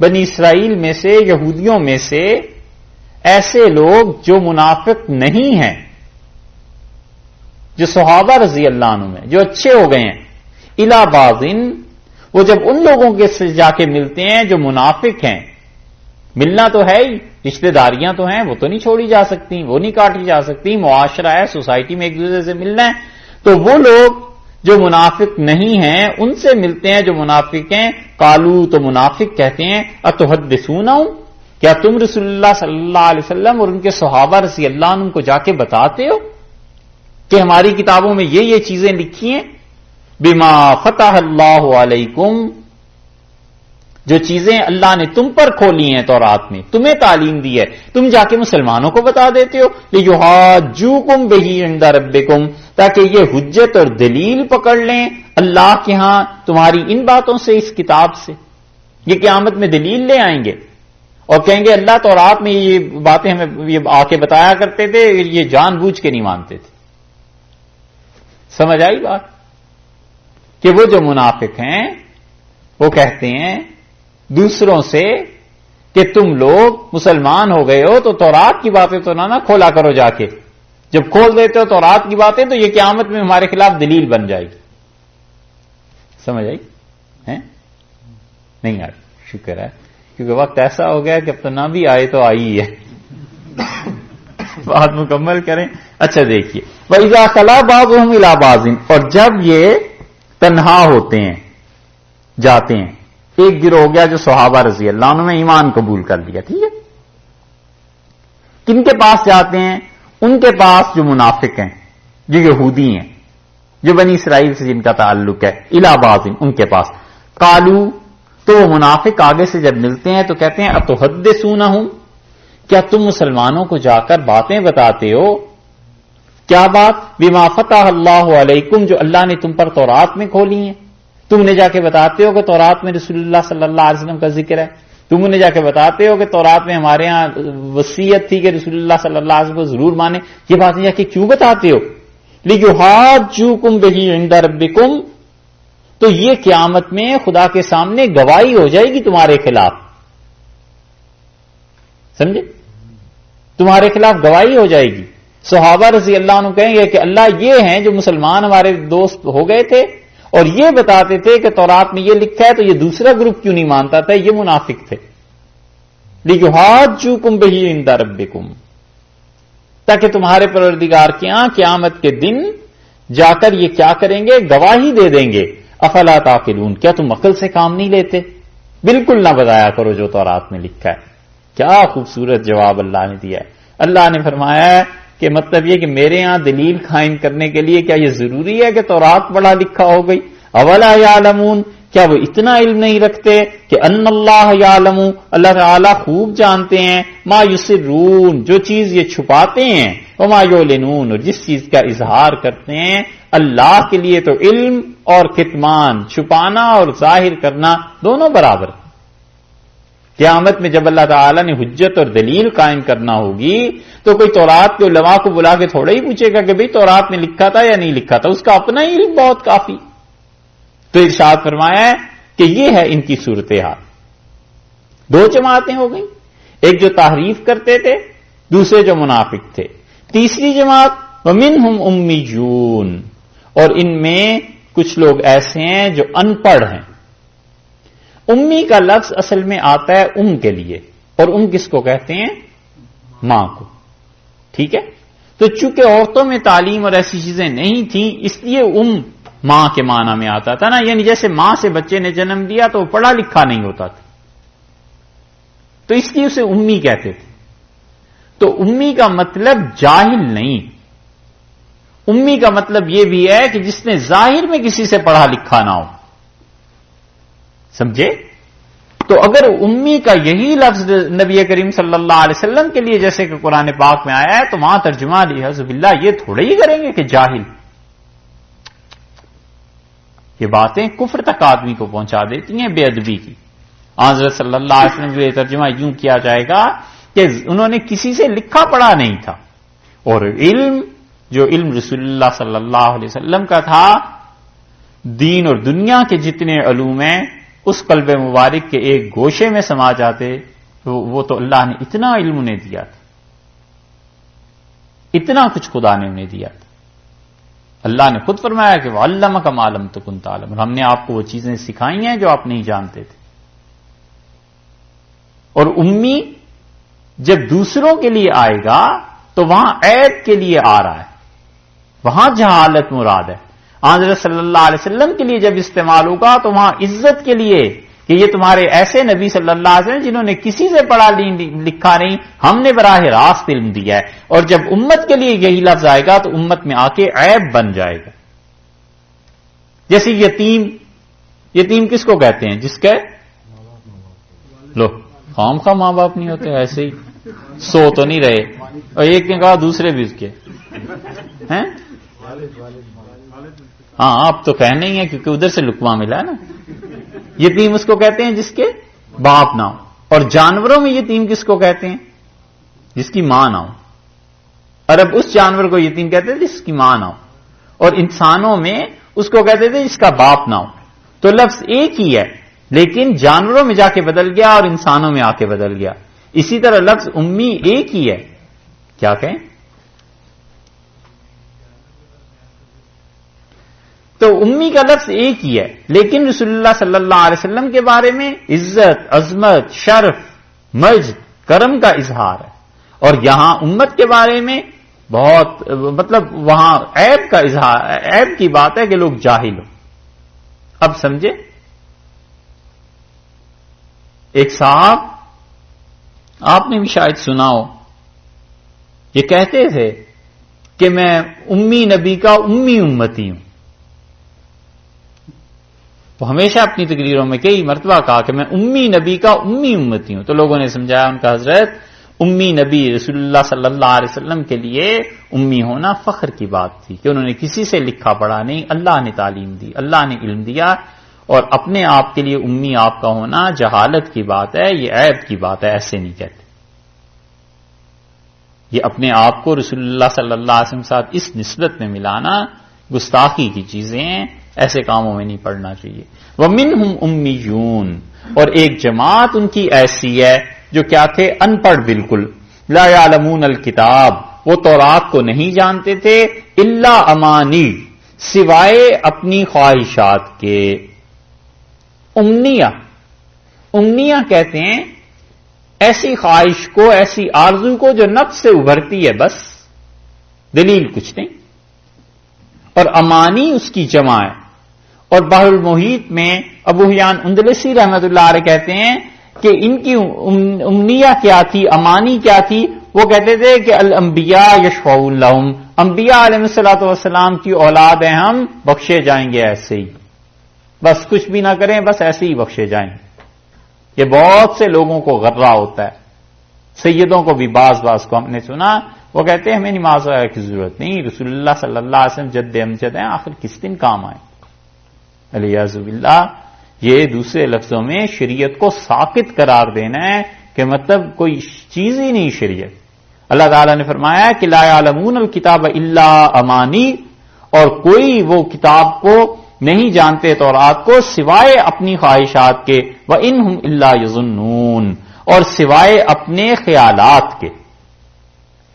بنی اسرائیل میں سے، یہودیوں میں سے ایسے لوگ جو منافق نہیں ہیں، جو صحابہ رضی اللہ عنہ میں جو اچھے ہو گئے ہیں، اِلَىٰ بَعْضٍ، وہ جب ان لوگوں کے سے جا کے ملتے ہیں جو منافق ہیں، ملنا تو ہے ہی، رشتہ داریاں تو ہیں، وہ تو نہیں چھوڑی جا سکتی، وہ نہیں کاٹی جا سکتی، معاشرہ ہے، سوسائٹی میں ایک دوسرے سے ملنا ہے، تو وہ لوگ جو منافق نہیں ہیں ان سے ملتے ہیں جو منافق ہیں، قالو، تو منافق کہتے ہیں اتحدثونہم، کیا تم رسول اللہ صلی اللہ علیہ وسلم اور ان کے صحابہ رضی اللہ عنہ کو جا کے بتاتے ہو کہ ہماری کتابوں میں یہ چیزیں لکھی ہیں، بما فتح اللہ علیکم، جو چیزیں اللہ نے تم پر کھولی ہیں تورات میں، تمہیں تعلیم دی ہے، تم جا کے مسلمانوں کو بتا دیتے ہو، لیحاجوکم بہ عند ربکم، تاکہ یہ حجت اور دلیل پکڑ لیں اللہ کے ہاں تمہاری ان باتوں سے، اس کتاب سے۔ یہ قیامت میں دلیل لے آئیں گے اور کہیں گے اللہ تورات میں یہ باتیں ہمیں یہ آ کے بتایا کرتے تھے، یہ جان بوجھ کے نہیں مانتے تھے۔ سمجھ آئی بات؟ کہ وہ جو منافق ہیں وہ کہتے ہیں دوسروں سے کہ تم لوگ مسلمان ہو گئے ہو تو تورات کی باتیں تو نہ کھولا کرو، جا کے جب کھول دیتے ہو تورات کی باتیں تو یہ قیامت میں ہمارے خلاف دلیل بن جائے گی۔ سمجھ آئی ہے؟ نہیں آئی، شکر ہے، کیونکہ وقت ایسا ہو گیا کہ اب تو نہ بھی آئے تو آئی ہے، بات مکمل کریں۔ اچھا دیکھیے، وَإِذَا خَلَا بَعْضُهُمْ إِلَىٰ بَعْضٍ، اور جب یہ تنہا ہوتے ہیں جاتے ہیں، ایک گروہ ہو گیا جو صحابہ رضی اللہ عنہ میں ایمان قبول کر لیا، ٹھیک ہے، کن کے پاس جاتے ہیں؟ ان کے پاس جو منافق ہیں، جو یہودی ہیں، جو بنی اسرائیل سے جن کا تعلق ہے، الی بعض، ان کے پاس، قالو، تو وہ منافق آگے سے جب ملتے ہیں تو کہتے ہیں اتحدثونہم، کیا تم مسلمانوں کو جا کر باتیں بتاتے ہو؟ کیا بات؟ بما فتح اللہ علیکم، جو اللہ نے تم پر تورات میں کھولی ہیں، تم انہیں جا کے بتاتے ہو کہ تورات میں رسول اللہ صلی اللہ علیہ وسلم کا ذکر ہے، تم انہیں جا کے بتاتے ہو کہ تورات میں ہمارے ہاں وصیت تھی کہ رسول اللہ صلی اللہ علیہ وسلم کو ضرور مانے، یہ باتیں جا کے کیوں بتاتے ہو؟ لِيُحَاجُّوكُمْ بِهِ عِندَ رَبِّكُمْ، تو یہ قیامت میں خدا کے سامنے گواہی ہو جائے گی تمہارے خلاف، سمجھے؟ تمہارے خلاف گواہی ہو جائے گی۔ صحابہ رضی اللہ عنہ کہیں گے کہ اللہ یہ ہیں جو مسلمان ہمارے دوست ہو گئے تھے اور یہ بتاتے تھے کہ تورات میں یہ لکھا ہے، تو یہ دوسرا گروپ کیوں نہیں مانتا تھا؟ یہ منافق تھے۔ لِيُحَاجُّوكُمْ بِهِ عِندَ رَبِّكُمْ، تاکہ تمہارے پروردگار کے ہاں قیامت کے دن جا کر یہ کیا کریں گے؟ گواہی دے دیں گے۔ افلا تعقلون، کیا تم عقل سے کام نہیں لیتے؟ بالکل نہ بتایا کرو جو تورات میں لکھا ہے۔ کیا خوبصورت جواب اللہ نے دیا ہے۔ اللہ نے فرمایا ہے کہ مطلب یہ کہ میرے ہاں دلیل قائم کرنے کے لیے کیا یہ ضروری ہے کہ تورات پڑھا لکھا ہو گئی؟ اولا یعلمون، کیا وہ اتنا علم نہیں رکھتے کہ ان اللہ یعلم، اللہ تعالیٰ خوب جانتے ہیں، ما یسرون، جو چیز یہ چھپاتے ہیں، وما یعلنون، اور جس چیز کا اظہار کرتے ہیں۔ اللہ کے لیے تو علم اور کتمان، چھپانا اور ظاہر کرنا دونوں برابر۔ قیامت میں جب اللہ تعالیٰ نے حجت اور دلیل قائم کرنا ہوگی تو کوئی تورات کے علماء کو بلا کے تھوڑا ہی پوچھے گا کہ بھئی تورات میں لکھا تھا یا نہیں لکھا تھا، اس کا اپنا ہی علم بہت کافی۔ تو ارشاد فرمایا ہے کہ یہ ہے ان کی صورتحال۔ دو جماعتیں ہو گئیں، ایک جو تحریف کرتے تھے، دوسرے جو منافق تھے۔ تیسری جماعت وَمِنْهُمْ أُمِّيُّونَ، اور ان میں کچھ لوگ ایسے ہیں جو ان پڑھ ہیں۔ امی کا لفظ اصل میں آتا ہے ام کے لیے، اور ام کس کو کہتے ہیں؟ ماں کو، ٹھیک ہے؟ تو چونکہ عورتوں میں تعلیم اور ایسی چیزیں نہیں تھیں، اس لیے ام ماں کے معنی میں آتا تھا نا، یعنی جیسے ماں سے بچے نے جنم دیا تو وہ پڑھا لکھا نہیں ہوتا تھا، تو اس لیے اسے امی کہتے تھے۔ تو امی کا مطلب جاہل نہیں، امی کا مطلب یہ بھی ہے کہ جس نے ظاہر میں کسی سے پڑھا لکھا نہ ہو، سمجھے؟ تو اگر امی کا یہی لفظ نبی کریم صلی اللہ علیہ وسلم کے لیے جیسے کہ قرآن پاک میں آیا ہے تو وہاں ترجمہ لحاظ باللہ یہ تھوڑے ہی کریں گے کہ جاہل۔ یہ باتیں کفر تک آدمی کو پہنچا دیتی ہیں، بے ادبی کی۔ حضرت صلی اللہ علیہ وسلم کا یہ ترجمہ یوں کیا جائے گا کہ انہوں نے کسی سے لکھا پڑھا نہیں تھا، اور علم جو علم رسول اللہ صلی اللہ علیہ وسلم کا تھا، دین اور دنیا کے جتنے علوم ہیں اس قلب مبارک کے ایک گوشے میں سما جاتے، وہ تو اللہ نے اتنا علم انہیں دیا تھا، اتنا کچھ خدا نے انہیں دیا تھا۔ اللہ نے خود فرمایا کہ وَعَلَّمَكَ مَا لَمْ تَكُنْ تَعْلَمْ، اور ہم نے آپ کو وہ چیزیں سکھائی ہیں جو آپ نہیں جانتے تھے۔ اور امی جب دوسروں کے لیے آئے گا تو وہاں عیب کے لیے آ رہا ہے، وہاں جہالت مراد ہے۔ حضرت صلی اللہ علیہ وسلم کے لیے جب استعمال ہوگا تو وہاں عزت کے لیے کہ یہ تمہارے ایسے نبی صلی اللہ علیہ وسلم جنہوں نے کسی سے پڑھا لکھا نہیں، ہم نے براہ راست علم دیا ہے۔ اور جب امت کے لیے یہی لفظ آئے گا تو امت میں آ کے عیب بن جائے گا۔ جیسے یتیم کس کو کہتے ہیں؟ جس کے لو خام خواہ ماں باپ نہیں ہوتے، ایسے ہی سو تو نہیں رہے، اور ایک نے کہا دوسرے بھی اس کے ہیں۔ ہاں آپ تو کہنے ہی ہیں کیونکہ ادھر سے لقمہ ملا ہے نا۔ یتیم اس کو کہتے ہیں جس کے باپ نہ ہو، اور جانوروں میں یتیم کس کو کہتے ہیں؟ جس کی ماں نہ ہو۔ عرب اس جانور کو یتیم کہتے تھے جس کی ماں نہ ہو، اور انسانوں میں اس کو کہتے تھے جس کا باپ نہ ہو۔ تو لفظ ایک ہی ہے لیکن جانوروں میں جا کے بدل گیا اور انسانوں میں آ کے بدل گیا۔ اسی طرح لفظ امی ایک ہی ہے، کیا کہیں؟ تو امی کا لفظ ایک ہی ہے، لیکن رسول اللہ صلی اللہ علیہ وسلم کے بارے میں عزت، عظمت، شرف، مجد، کرم کا اظہار ہے، اور یہاں امت کے بارے میں بہت مطلب وہاں عیب کا اظہار، عیب کی بات ہے کہ لوگ جاہل ہو۔ اب سمجھے؟ ایک صاحب آپ نے بھی شاید سنا ہو، یہ کہتے تھے کہ میں امی نبی کا امی امتی ہوں۔ وہ ہمیشہ اپنی تقریروں میں کئی مرتبہ کہا کہ میں امی نبی کا امی امتی ہوں۔ تو لوگوں نے سمجھایا ان کا حضرت امی نبی رسول اللہ صلی اللہ علیہ وسلم کے لیے امی ہونا فخر کی بات تھی کہ انہوں نے کسی سے لکھا پڑھا نہیں، اللہ نے تعلیم دی، اللہ نے علم دیا، اور اپنے آپ کے لیے امی آپ کا ہونا جہالت کی بات ہے، یہ عیب کی بات ہے، ایسے نہیں کہتے. یہ اپنے آپ کو رسول اللہ صلی اللہ علیہ وسلم کے ساتھ اس نسبت میں ملانا گستاخی کی چیزیں ہیں، ایسے کاموں میں نہیں پڑنا چاہیے. وَمِنْهُمْ أُمِّيُّونَ، اور ایک جماعت ان کی ایسی ہے جو کیا تھے؟ ان پڑھ بالکل. لا يعلمون الکتاب، وہ تورات کو نہیں جانتے تھے. الا امانی، سوائے اپنی خواہشات کے. امنیہ کہتے ہیں ایسی خواہش کو، ایسی آرزو کو جو نفس سے ابھرتی ہے، بس دلیل کچھ نہیں. اور امانی اس کی جمع ہے. اور بحر المحیط میں ابو حیان اندلسی رحمت اللہ علیہ کہتے ہیں کہ ان کی امنیہ کیا تھی، امانی کیا تھی؟ وہ کہتے تھے کہ الانبیاء یشفعون لہم، انبیاء علیہ الصلوۃ والسلام کی اولاد ہیں ہم، بخشے جائیں گے ایسے ہی، بس کچھ بھی نہ کریں، بس ایسے ہی بخشے جائیں. یہ بہت سے لوگوں کو غرہ ہوتا ہے. سیدوں کو بھی بعض کو ہم نے سنا، وہ کہتے ہیں ہمیں نماز وغیرہ کی ضرورت نہیں، رسول اللہ صلی اللہ علیہ وسلم جد امجد ہیں، آخر کس دن کام آئے. علیہ باللہ. یہ دوسرے لفظوں میں شریعت کو ساقط قرار دینا ہے کہ مطلب کوئی چیز ہی نہیں شریعت. اللہ تعالیٰ نے فرمایا کہ لا يعلمون الکتاب الا امانی، اور کوئی وہ کتاب کو نہیں جانتے تورات کو سوائے اپنی خواہشات کے. وَإِنْهُمْ إِلَّا يَظُنُّونَ، اور سوائے اپنے خیالات کے.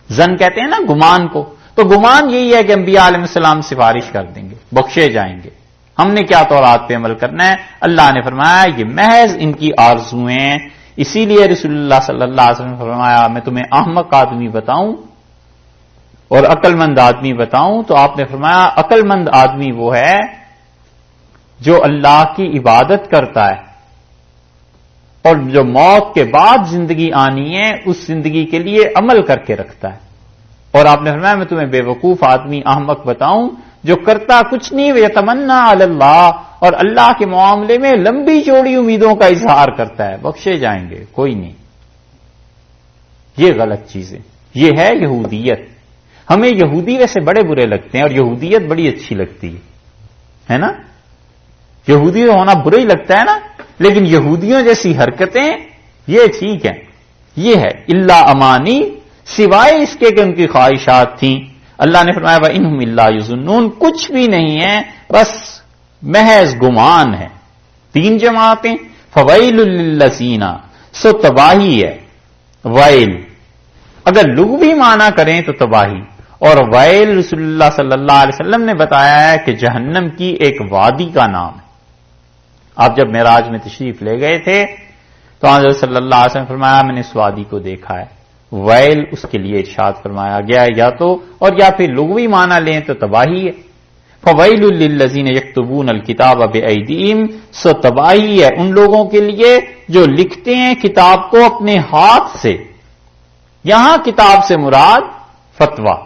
ظن کہتے ہیں نا گمان کو، تو گمان یہی ہے کہ انبیاء علیہ السلام سفارش کر دیں گے، بخشے جائیں گے، ہم نے کیا تورات پہ عمل کرنا ہے. اللہ نے فرمایا یہ محض ان کی آرزویں. اسی لیے رسول اللہ صلی اللہ علیہ وسلم نے فرمایا میں تمہیں احمق آدمی بتاؤں اور عقل مند آدمی بتاؤں، تو آپ نے فرمایا عقل مند آدمی وہ ہے جو اللہ کی عبادت کرتا ہے اور جو موت کے بعد زندگی آنی ہے اس زندگی کے لیے عمل کر کے رکھتا ہے. اور آپ نے فرمایا میں تمہیں بے وقوف آدمی احمق بتاؤں جو کرتا کچھ نہیں، وَيَتَمَنَّى عَلَى اللَّهِ، اور اللہ کے معاملے میں لمبی چوڑی امیدوں کا اظہار کرتا ہے، بخشے جائیں گے، کوئی نہیں. یہ غلط چیزیں، یہ ہے یہودیت. ہمیں یہودی ویسے بڑے برے لگتے ہیں اور یہودیت بڑی اچھی لگتی ہے نا. یہودی ہونا برا ہی لگتا ہے نا، لیکن یہودیوں جیسی حرکتیں یہ ٹھیک ہیں. یہ ہے الا امانی، سوائے اس کے کہ ان کی خواہشات تھیں. اللہ نے فرمایا وَإِنْهُمْ إِلَّا يَظُنُّونَ، کچھ بھی نہیں ہے، بس محض گمان ہے. 3 جماعتیں. فَوَيْلٌ لِّلَّذِينَ، سو تباہی ہے. ویل اگر لغوی معنی کریں تو تباہی، اور ویل رسول اللہ صلی اللہ علیہ وسلم نے بتایا ہے کہ جہنم کی ایک وادی کا نام ہے. آپ جب معراج میں تشریف لے گئے تھے تو حضرت صلی اللہ علیہ وسلم نے فرمایا میں نے اس وادی کو دیکھا ہے. ویل اس کے لیے ارشاد فرمایا گیا ہے، یا تو اور یا پھر لغوی معنی لیں تو تباہی ہے. فویل للذین یکتبون الکتاب بایدیہم، سو تباہی ہے ان لوگوں کے لیے جو لکھتے ہیں کتاب کو اپنے ہاتھ سے. یہاں کتاب سے مراد فتویٰ،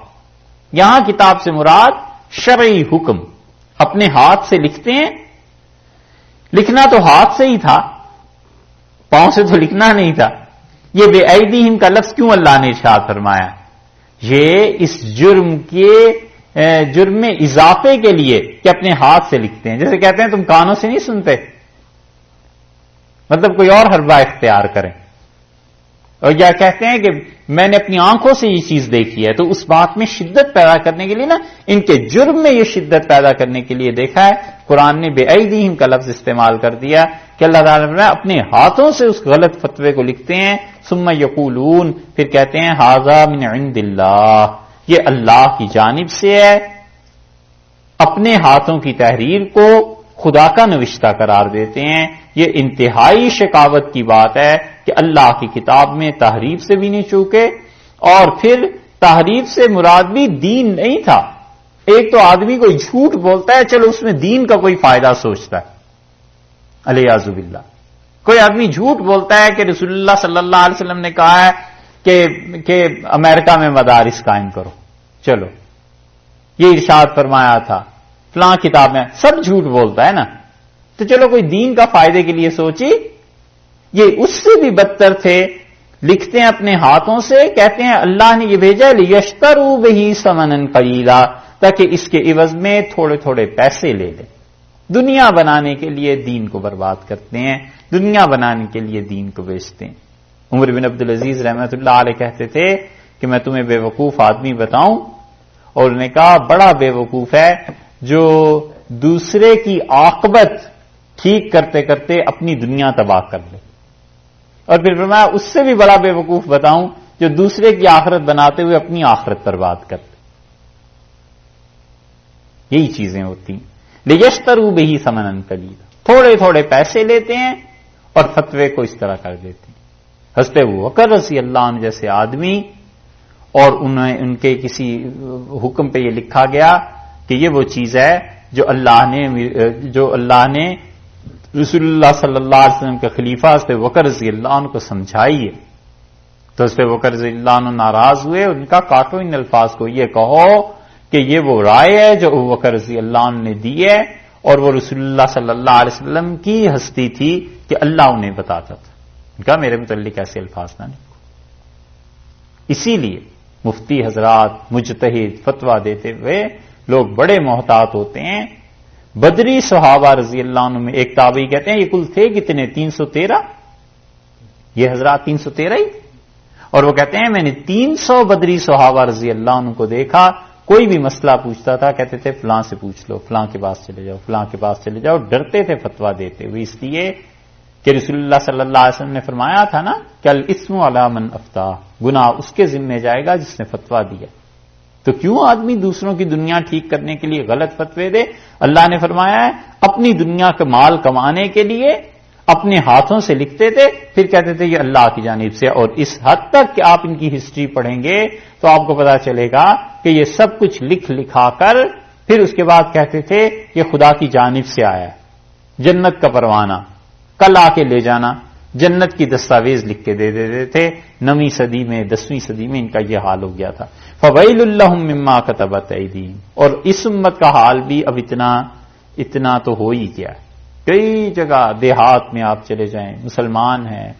یہاں کتاب سے مراد شرعی حکم. اپنے ہاتھ سے لکھتے ہیں، لکھنا تو ہاتھ سے ہی تھا، پاؤں سے تو لکھنا نہیں تھا. یہ بے ایدیہم کا لفظ کیوں اللہ نے ارشاد فرمایا؟ یہ اس جرم میں اضافے کے لیے کہ اپنے ہاتھ سے لکھتے ہیں. جیسے کہتے ہیں تم کانوں سے نہیں سنتے، مطلب کوئی اور حربہ اختیار کریں. اور یا کہتے ہیں کہ میں نے اپنی آنکھوں سے یہ چیز دیکھی ہے، تو اس بات میں شدت پیدا کرنے کے لیے نا، ان کے جرم میں یہ شدت پیدا کرنے کے لیے دیکھا ہے قرآن نے بے ایدیہم کا لفظ استعمال کر دیا کہ اللہ تعالیٰ نے اپنے ہاتھوں سے اس غلط فتوے کو لکھتے ہیں. ثم یقولون، پھر کہتے ہیں ھذا من عند اللہ، یہ اللہ کی جانب سے ہے. اپنے ہاتھوں کی تحریر کو خدا کا نوشتہ قرار دیتے ہیں. یہ انتہائی شقاوت کی بات ہے کہ اللہ کی کتاب میں تحریف سے بھی نہیں چوکے، اور پھر تحریف سے مراد بھی دین نہیں تھا. ایک تو آدمی کوئی جھوٹ بولتا ہے، چلو اس میں دین کا کوئی فائدہ سوچتا ہے، الیاذ باللہ. کوئی آدمی جھوٹ بولتا ہے کہ رسول اللہ صلی اللہ علیہ وسلم نے کہا ہے کہ امریکہ میں مدارس قائم کرو، چلو یہ ارشاد فرمایا تھا فلاں کتاب میں، سب جھوٹ بولتا ہے نا، تو چلو کوئی دین کا فائدے کے لیے سوچی. یہ اس سے بھی بدتر تھے، لکھتے ہیں اپنے ہاتھوں سے، کہتے ہیں اللہ نے یہ بھیجا لیشتروا بہ ثمنا قلیلا، تاکہ اس کے عوض میں تھوڑے تھوڑے پیسے لے لیں. دنیا بنانے کے لیے دین کو برباد کرتے ہیں، دنیا بنانے کے لیے دین کو بیچتے ہیں۔ عمر بن عبدالعزیز رحمۃ اللہ علیہ کہتے تھے کہ میں تمہیں بے وقوف آدمی بتاؤں، اور انہوں نے کہا بڑا بے وقوف ہے جو دوسرے کی عاقبت ٹھیک کرتے کرتے اپنی دنیا تباہ کر لے، اور پھر فرمایا اس سے بھی بڑا بے وقوف بتاؤں جو دوسرے کی آخرت بناتے ہوئے اپنی آخرت برباد کر لے۔ یہی چیزیں ہوتی ہیں۔ لیشتروا بہ ثمنا قلیلا، تھوڑے تھوڑے پیسے لیتے ہیں اور فتوے کو اس طرح کر دیتے ہیں۔ حضرت ابوبکر رضی اللہ عنہ جیسے آدمی، اور ان کے کسی حکم پہ یہ لکھا گیا کہ یہ وہ چیز ہے جو اللہ نے رسول اللہ صلی اللہ علیہ وسلم کے خلیفہ حضرت ابوبکر رضی اللہ عنہ کو سمجھائی ہے، تو حضرت ابوبکر رضی اللہ عنہ ناراض ہوئے، ان کا کاٹو ان الفاظ کو، یہ کہو کہ یہ وہ رائے ہے جو ابوبکر رضی اللہ عنہ نے دی ہے، اور وہ رسول اللہ صلی اللہ علیہ وسلم کی ہستی تھی کہ اللہ انہیں بتاتا تھا، ان کا میرے متعلق ایسے الفاظ نہ لکھو۔ اسی لیے مفتی حضرات مجتہد فتویٰ دیتے ہوئے لوگ بڑے محتاط ہوتے ہیں۔ بدری صحابہ رضی اللہ عنہ میں ایک تابعی کہتے ہیں یہ کل تھے کتنے، 313، یہ حضرات 313 ہی، اور وہ کہتے ہیں میں نے 300 بدری صحابہ رضی اللہ عنہ کو دیکھا، کوئی بھی مسئلہ پوچھتا تھا کہتے تھے فلاں سے پوچھ لو، فلاں کے پاس چلے جاؤ، فلاں کے پاس چلے جاؤ، ڈرتے تھے فتویٰ دیتے ہوئے، اس لیے کہ رسول اللہ صلی اللہ علیہ وسلم نے فرمایا تھا نا کہ الاسم علی من افتیٰ، گناہ اس کے ذمہ جائے گا جس نے فتویٰ دیا۔ تو کیوں آدمی دوسروں کی دنیا ٹھیک کرنے کے لیے غلط فتوے دے؟ اللہ نے فرمایا ہے اپنی دنیا کا مال کمانے کے لیے اپنے ہاتھوں سے لکھتے تھے، پھر کہتے تھے یہ اللہ کی جانب سے، اور اس حد تک کہ آپ ان کی ہسٹری پڑھیں گے تو آپ کو پتا چلے گا کہ یہ سب کچھ لکھا کر پھر اس کے بعد کہتے تھے یہ خدا کی جانب سے آیا ہے، جنت کا پروانہ کل آ کے لے جانا، جنت کی دستاویز لکھ کے دے دیتے تھے۔ 9ویں صدی میں 10ویں صدی میں ان کا یہ حال ہو گیا تھا۔ فویل لہم مما کتبت ایدیہم، اور اس امت کا حال بھی اب اتنا تو ہو ہی گیا ہے۔ کئی جگہ دیہات میں آپ چلے جائیں، مسلمان ہیں،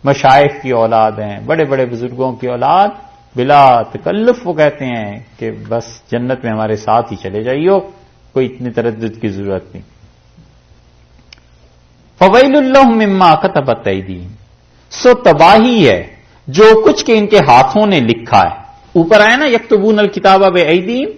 مشائخ کی اولاد ہیں، بڑے بڑے بزرگوں کی اولاد، بلا تکلف وہ کہتے ہیں کہ بس جنت میں ہمارے ساتھ ہی چلے جائیو، کوئی اتنی تردد کی ضرورت نہیں۔ فویل لہم مما کتبت ایدیہم، سو تباہی ہے جو کچھ کہ ان کے ہاتھوں نے لکھا ہے۔ اوپر آئے نا یکتبون الکتاب بایدیہم،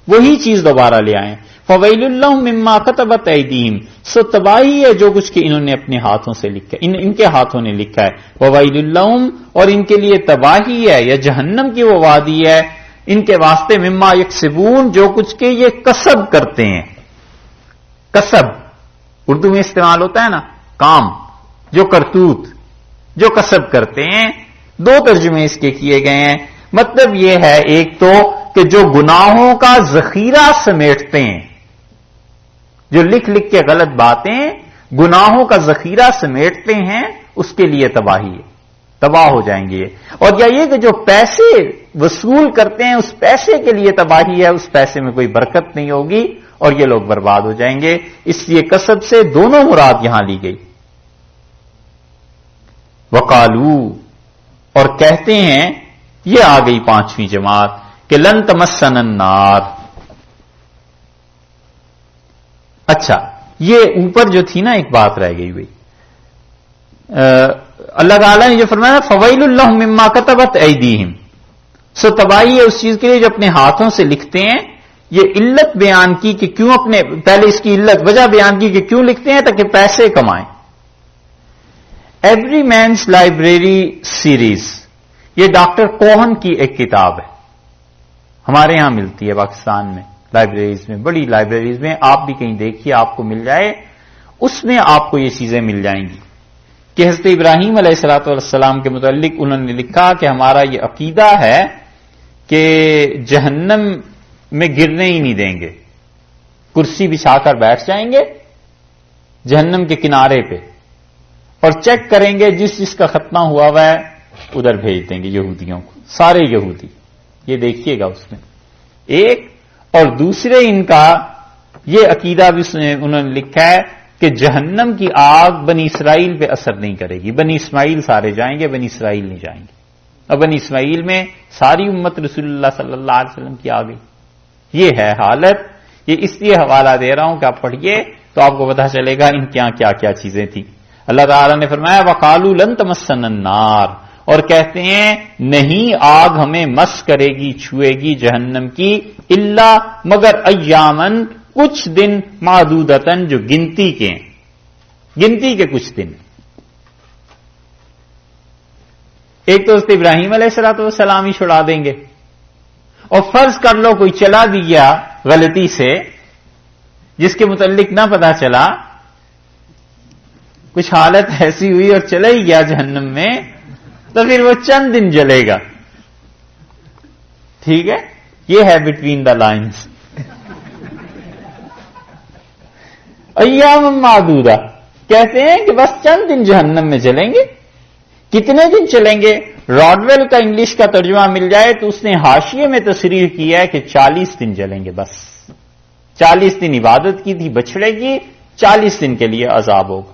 وہی چیز دوبارہ لے آئے۔ فویل لہم مما کتبت ایدیہم، سو تباہی ہے جو کچھ کہ انہوں نے اپنے ہاتھوں سے لکھا ہے، ان کے ہاتھوں نے لکھا ہے۔ وویل لہم، اور ان کے لیے تباہی ہے یا جہنم کی وہ وادی ہے ان کے واسطے، مما یکسبون، جو کچھ کہ یہ کسب کرتے ہیں۔ کسب اردو میں استعمال ہوتا ہے نا، کام، جو کرتوت، جو کسب کرتے ہیں۔ 2 ترجمے اس کے کیے گئے ہیں۔ مطلب یہ ہے ایک تو کہ جو گناہوں کا ذخیرہ سمیٹتے ہیں، جو لکھ کے غلط باتیں گناہوں کا ذخیرہ سمیٹتے ہیں، اس کے لیے تباہی ہے، تباہ ہو جائیں گے۔ اور یا یہ کہ جو پیسے وصول کرتے ہیں اس پیسے کے لیے تباہی ہے، اس پیسے میں کوئی برکت نہیں ہوگی اور یہ لوگ برباد ہو جائیں گے۔ اس لیے کسب سے دونوں مراد یہاں لی گئی۔ وقالو، اور کہتے ہیں، یہ آ گئی 5ویں جماعت کہ لن تمسنا النار۔ اچھا، یہ اوپر جو تھی نا ایک بات رہ گئی ہوئی، اللہ تعالیٰ نے جو فرمایا فویل لہم مما کتبت ایدیہم، سو تباہی ہے اس چیز کے لیے جو اپنے ہاتھوں سے لکھتے ہیں۔ یہ علت بیان کی کہ کیوں پہلے اس کی علت وجہ بیان کی کہ کیوں لکھتے ہیں، تاکہ پیسے کمائیں۔ ایوری مینس لائبریری سیریز، یہ ڈاکٹر کوہن کی ایک کتاب ہے، ہمارے ہاں ملتی ہے پاکستان میں لائبریریز میں، بڑی لائبریریز میں، آپ بھی کہیں دیکھیے آپ کو مل جائے، اس میں آپ کو یہ چیزیں مل جائیں گی کہ حضرت ابراہیم علیہ الصلوۃ والسلام کے متعلق انہوں نے لکھا کہ ہمارا یہ عقیدہ ہے کہ جہنم میں گرنے ہی نہیں دیں گے، کرسی بچھا کر بیٹھ جائیں گے جہنم کے کنارے پہ اور چیک کریں گے جس کا ختمہ ہوا ہے ادھر بھیج دیں گے یہودیوں کو، سارے یہودی، یہ دیکھیے گا اس میں ایک۔ اور دوسرے ان کا یہ عقیدہ بھی انہوں نے لکھا ہے کہ جہنم کی آگ بنی اسرائیل پہ اثر نہیں کرے گی، بنی اسماعیل سارے جائیں گے، بنی اسرائیل نہیں جائیں گے، اور بنی اسماعیل میں ساری امت رسول اللہ صلی اللہ علیہ وسلم کی آ گئی۔ یہ ہے حالت، یہ اس لیے حوالہ دے رہا ہوں کہ آپ پڑھیے تو آپ کو پتا چلے گا ان کے یہاں کیا کیا چیزیں تھیں. اللہ تعالیٰ نے فرمایا وَقَالُوا لَن تَمَسَّنَا النَّارُ، اور کہتے ہیں نہیں آگ ہمیں مس کرے گی، چھوئے گی جہنم کی، الا مگر ایامن کچھ دن، معدودتن جو گنتی کے ہیں، گنتی کے کچھ دن. ایک تو حضرت ابراہیم علیہ السلام ہی چھڑا دیں گے، اور فرض کر لو کوئی چلا بھی گیا غلطی سے جس کے متعلق نہ پتا چلا، کچھ حالت ایسی ہوئی اور چلا ہی گیا جہنم میں، تو پھر وہ چند دن جلے گا. ٹھیک ہے، یہ ہے بٹوین دا لائنز. ایام معدودہ کہتے ہیں کہ بس چند دن جہنم میں جلیں گے. کتنے دن چلیں گے؟ راڈویل کا انگلش کا ترجمہ مل جائے تو اس نے حاشیے میں تصریح کیا ہے کہ 40 دن جلیں گے. بس 40 دن عبادت کی تھی بچڑے کی، 40 دن کے لیے عذاب ہوگا.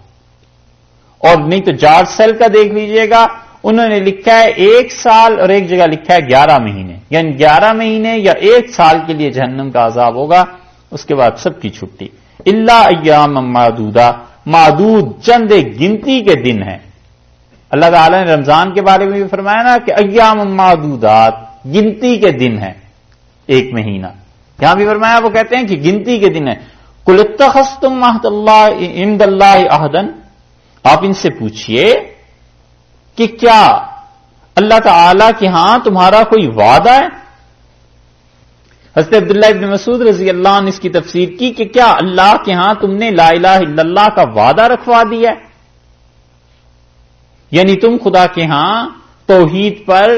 اور نہیں تو جارج سیل کا دیکھ لیجئے گا، انہوں نے لکھا ہے 1 سال، اور ایک جگہ لکھا ہے 11 مہینے، یعنی 11 مہینے یا 1 سال کے لیے جہنم کا عذاب ہوگا. اس کے بعد سب کی چھٹی. الا ایام معدودہ، معدود چند ایک گنتی کے دن ہیں. اللہ تعالیٰ نے رمضان کے بارے میں بھی فرمایا نا کہ ایام معدودات، گنتی کے دن ہیں، 1 مہینہ. یہاں بھی فرمایا، وہ کہتے ہیں کہ گنتی کے دن ہیں. قل اتخذتم عہد اللہ عند اللہ عہدا، آپ ان سے پوچھئے کہ کیا اللہ تعالی کے ہاں تمہارا کوئی وعدہ ہے؟ حضرت عبداللہ ابن مسعود رضی اللہ عنہ اس کی تفسیر کی کہ کیا اللہ کے ہاں تم نے لا الہ الا اللہ کا وعدہ رکھوا دیا ہے؟ یعنی تم خدا کے ہاں توحید پر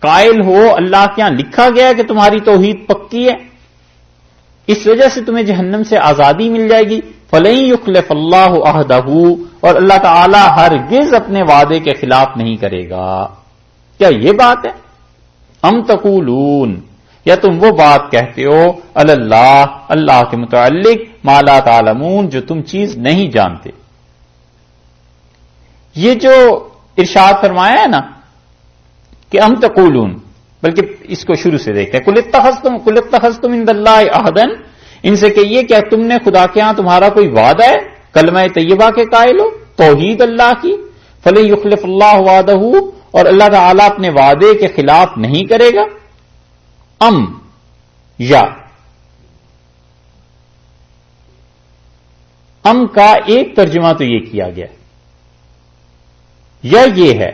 قائل ہو، اللہ کے ہاں لکھا گیا ہے کہ تمہاری توحید پکی ہے، اس وجہ سے تمہیں جہنم سے آزادی مل جائے گی. فَلَن يُخْلِفَ اللَّهُ عَهْدَهُ، اور اللہ تعالی ہرگز اپنے وعدے کے خلاف نہیں کرے گا. کیا یہ بات ہے؟ ام تقولون، یا تم وہ بات کہتے ہو علی اللہ، اللہ کے متعلق، ما لا تعلمون، جو تم چیز نہیں جانتے. یہ جو ارشاد فرمایا ہے نا کہ ام تقولون، بلکہ اس کو شروع سے دیکھتے ہیں. قل اتخذتم عند اللہ عہدا، ان سے کہیے کیا تم نے خدا کے ہاں تمہارا کوئی وعدہ ہے، کلمہ طیبہ کے قائل ہو، توحید اللہ کی. فلن یخلف اللہ وعدہ، اور اللہ تعالیٰ اپنے وعدے کے خلاف نہیں کرے گا. ام، یا ام کا ایک ترجمہ تو یہ کیا گیا، یا یہ ہے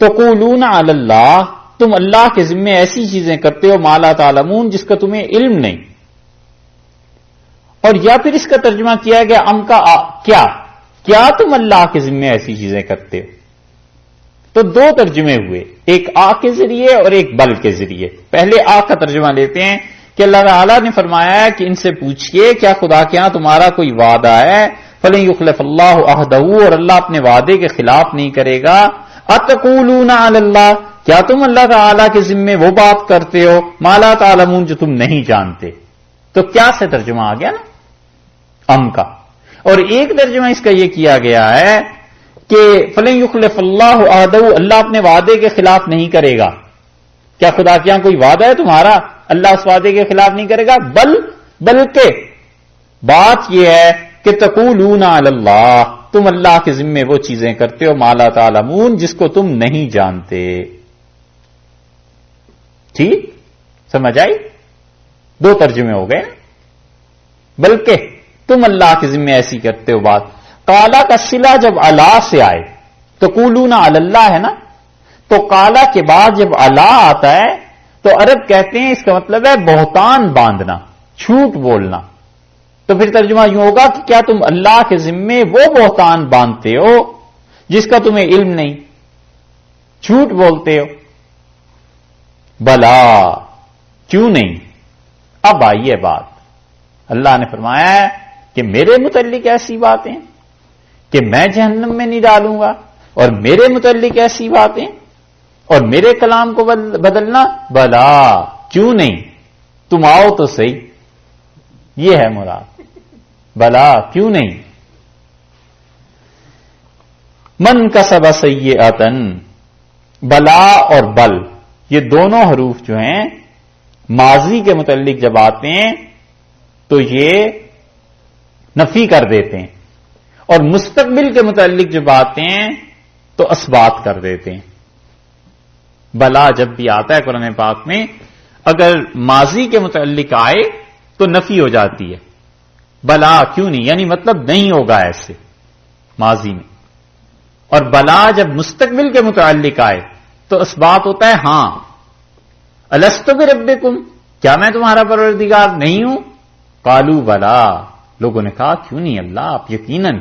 تقولون علی اللہ، تم اللہ کے ذمے ایسی چیزیں کرتے ہو ما لا تعلمون، جس کا تمہیں علم نہیں. اور یا پھر اس کا ترجمہ کیا گیا ام کا کیا تم اللہ کے ذمے ایسی چیزیں کرتے ہو. تو 2 ترجمے ہوئے، ایک آ کے ذریعے اور ایک بل کے ذریعے. پہلے آ کا ترجمہ لیتے ہیں کہ اللہ تعالیٰ نے فرمایا ہے کہ ان سے پوچھئے کیا خدا کے ہاں تمہارا کوئی وعدہ ہے، فلن یخلف اللہ عہدہ، اور اللہ اپنے وعدے کے خلاف نہیں کرے گا. اتقولون علی اللہ، کیا تم اللہ تعالیٰ کے ذمے وہ بات کرتے ہو ما لا تعلمون، جو تم نہیں جانتے. تو کیا سے ترجمہ آ گیا نا ام کا. اور ایک ترجمہ اس کا یہ کیا گیا ہے کہ فلن یخلف اللہ عہدہ، اللہ اپنے وعدے کے خلاف نہیں کرے گا. کیا خدا کے یہاں کوئی وعدہ ہے تمہارا، اللہ اس وعدے کے خلاف نہیں کرے گا. بلکہ بات یہ ہے کہ تقولون علی اللہ، تم اللہ کے ذمے وہ چیزیں کرتے ہو ما لا تعلمون، جس کو تم نہیں جانتے. ٹھیک سمجھ آئی؟ 2 ترجمے ہو گئے. بلکہ تم اللہ کے ذمے ایسی کرتے ہو بات. کالا کا صلہ جب الا سے آئے، تقولون علی اللہ ہے نا، تو کالا کے بعد جب الا آتا ہے تو عرب کہتے ہیں اس کا مطلب ہے بہتان باندھنا، جھوٹ بولنا. تو پھر ترجمہ یوں ہوگا کہ کیا تم اللہ کے ذمے وہ بہتان باندھتے ہو جس کا تمہیں علم نہیں، جھوٹ بولتے ہو. بلا، کیوں نہیں. اب آئیے بات، اللہ نے فرمایا ہے کہ میرے متعلق ایسی باتیں کہ میں جہنم میں نہیں ڈالوں گا، اور میرے متعلق ایسی باتیں اور میرے کلام کو بدلنا. بلا، کیوں نہیں، تم آؤ تو صحیح. یہ ہے مراد، بلا کیوں نہیں. من کسب سیئۃ، بلا اور بل یہ دونوں حروف جو ہیں ماضی کے متعلق جب آتے ہیں تو یہ نفی کر دیتے ہیں، اور مستقبل کے متعلق جب آتے ہیں تو اثبات کر دیتے ہیں۔ بلا جب بھی آتا ہے قرآن پاک میں، اگر ماضی کے متعلق آئے تو نفی ہو جاتی ہے، بلا کیوں نہیں، یعنی مطلب نہیں ہوگا ایسے ماضی میں، اور بلا جب مستقبل کے متعلق آئے تو اثبات ہوتا ہے ہاں، الستو بربکم، کیا میں تمہارا پروردگار نہیں ہوں؟ قالوا بلا، لوگوں نے کہا کیوں نہیں اللہ، آپ یقیناً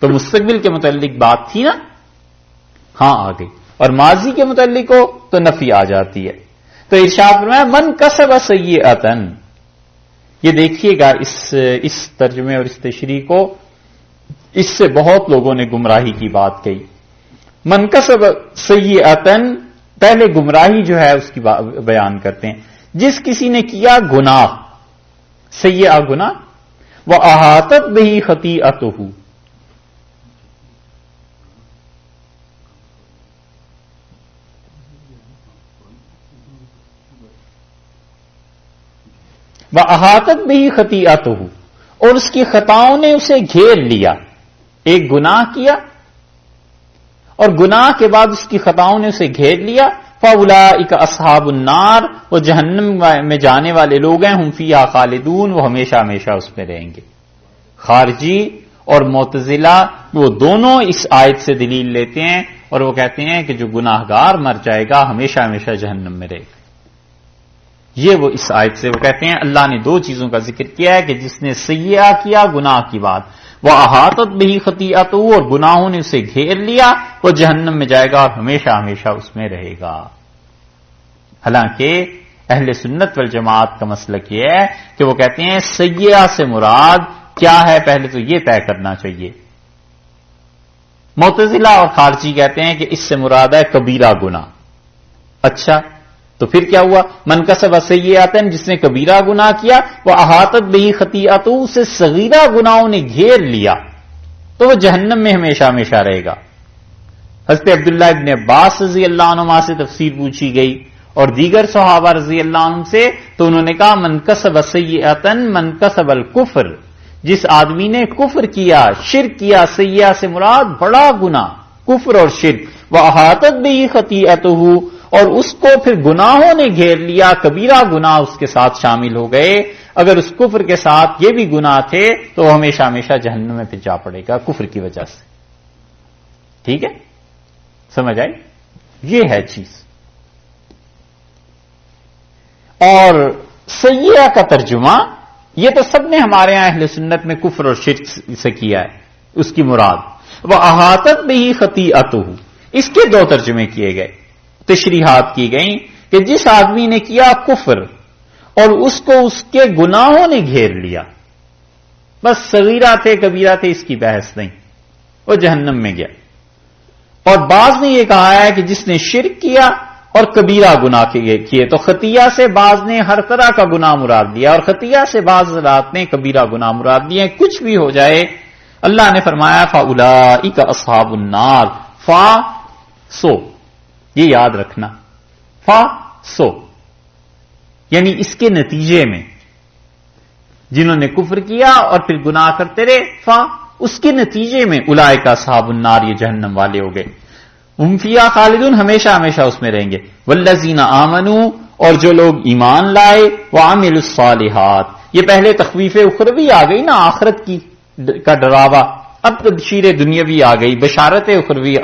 تو مستقبل کے متعلق بات تھی نا، ہاں آ گئی، اور ماضی کے متعلق ہو تو نفی آ جاتی ہے۔ تو ارشاد فرمایا من کسب سیئۃ، یہ دیکھیے گا اس ترجمے اور اس تشریح کو، اس سے بہت لوگوں نے گمراہی کی بات کہی۔ من کسب سیئۃ، پہلے گمراہی جو ہے اس کی بیان کرتے ہیں، جس کسی نے کیا گناہ، سیئہ گناہ، وَأَحَاطَتْ بِهِ خَطِیئَتُهُ، وَأَحَاطَتْ بِهِ خَطِیئَتُهُ، اور اس کی خطاؤں نے اسے گھیر لیا۔ ایک گناہ کیا اور گناہ کے بعد اس کی خطاؤں نے اسے گھیر لیا، فَأُولَٰئِکَ أَصْحَابُ النَّارِ، وہ جہنم میں جانے والے لوگ ہیں، ہم فیہا خالدون، وہ ہمیشہ ہمیشہ اس میں رہیں گے۔ خارجی اور معتزلہ وہ دونوں اس آیت سے دلیل لیتے ہیں اور وہ کہتے ہیں کہ جو گناہ گار مر جائے گا ہمیشہ ہمیشہ جہنم میں رہے گا۔ یہ وہ اس آیت سے وہ کہتے ہیں اللہ نے دو چیزوں کا ذکر کیا ہے کہ جس نے سیئہ کیا گناہ کی بات، وہ احاطت بہی خطیئتہ، اور گناہوں نے اسے گھیر لیا، وہ جہنم میں جائے گا اور ہمیشہ ہمیشہ اس میں رہے گا۔ حالانکہ اہل سنت والجماعت کا مسلک یہ ہے کہ وہ کہتے ہیں سیئہ سے مراد کیا ہے، پہلے تو یہ طے کرنا چاہیے۔ معتزلہ اور خارجی کہتے ہیں کہ اس سے مراد ہے کبیرہ گناہ۔ اچھا تو پھر کیا ہوا؟ من کسب سیئۃ، جس نے کبیرہ گناہ کیا، وہ احاطت بہی خطیئتہ، اسے صغیرہ گناہوں نے گھیر لیا تو وہ جہنم میں ہمیشہ ہمیشہ رہے گا۔ حضرت عبداللہ ابن عباس رضی اللہ عنہما سے تفسیر پوچھی گئی اور دیگر صحابہ رضی اللہ عنہم سے، تو انہوں نے کہا من کسب سیئۃ من کسب الکفر، جس آدمی نے کفر کیا، شرک کیا، سیئہ سے مراد بڑا گناہ، کفر اور شرک، وہ احاطت بہی خطیئتہ، اور اس کو پھر گناہوں نے گھیر لیا، کبیرہ گناہ اس کے ساتھ شامل ہو گئے، اگر اس کفر کے ساتھ یہ بھی گناہ تھے تو وہ ہمیشہ ہمیشہ جہنم میں پھر جا پڑے گا کفر کی وجہ سے۔ ٹھیک ہے، سمجھ آئی؟ یہ ہے چیز۔ اور سیئہ کا ترجمہ یہ تو سب نے ہمارے یہاں اہل سنت میں کفر اور شرک سے کیا ہے، اس کی مراد وہ احاطت بہی خطیئتہ، اس کے دو ترجمے کیے گئے، تشریحات کی گئیں کہ جس آدمی نے کیا کفر اور اس کو اس کے گناہوں نے گھیر لیا، بس صغیرہ تھے کبیرہ تھے اس کی بحث نہیں، وہ جہنم میں گیا۔ اور بعض نے یہ کہا ہے کہ جس نے شرک کیا اور کبیرہ گناہ کیے، تو خطیہ سے بعض نے ہر طرح کا گناہ مراد لیا اور خطیہ سے بعض حضرات نے کبیرہ گناہ مراد لیے۔ کچھ بھی ہو جائے اللہ نے فرمایا فَأُولَٰئِکَ أَصْحَابُ النَّارِ، فا سو، یہ یاد رکھنا، فا سو یعنی اس کے نتیجے میں جنہوں نے کفر کیا اور پھر گناہ کرتے رہے، فا اس کے نتیجے میں اولئک اصحاب النار، یہ جہنم والے ہو گئے، ہم فیہا خالدون، ہمیشہ ہمیشہ اس میں رہیں گے۔ والذین آمنوا، اور جو لوگ ایمان لائے، وعملوا الصالحات، یہ پہلے تخویف اخروی آ گئی نا، آخرت کی کا ڈراوا، اب تبشیر دنیاوی آ گئی، بشارت اخروی،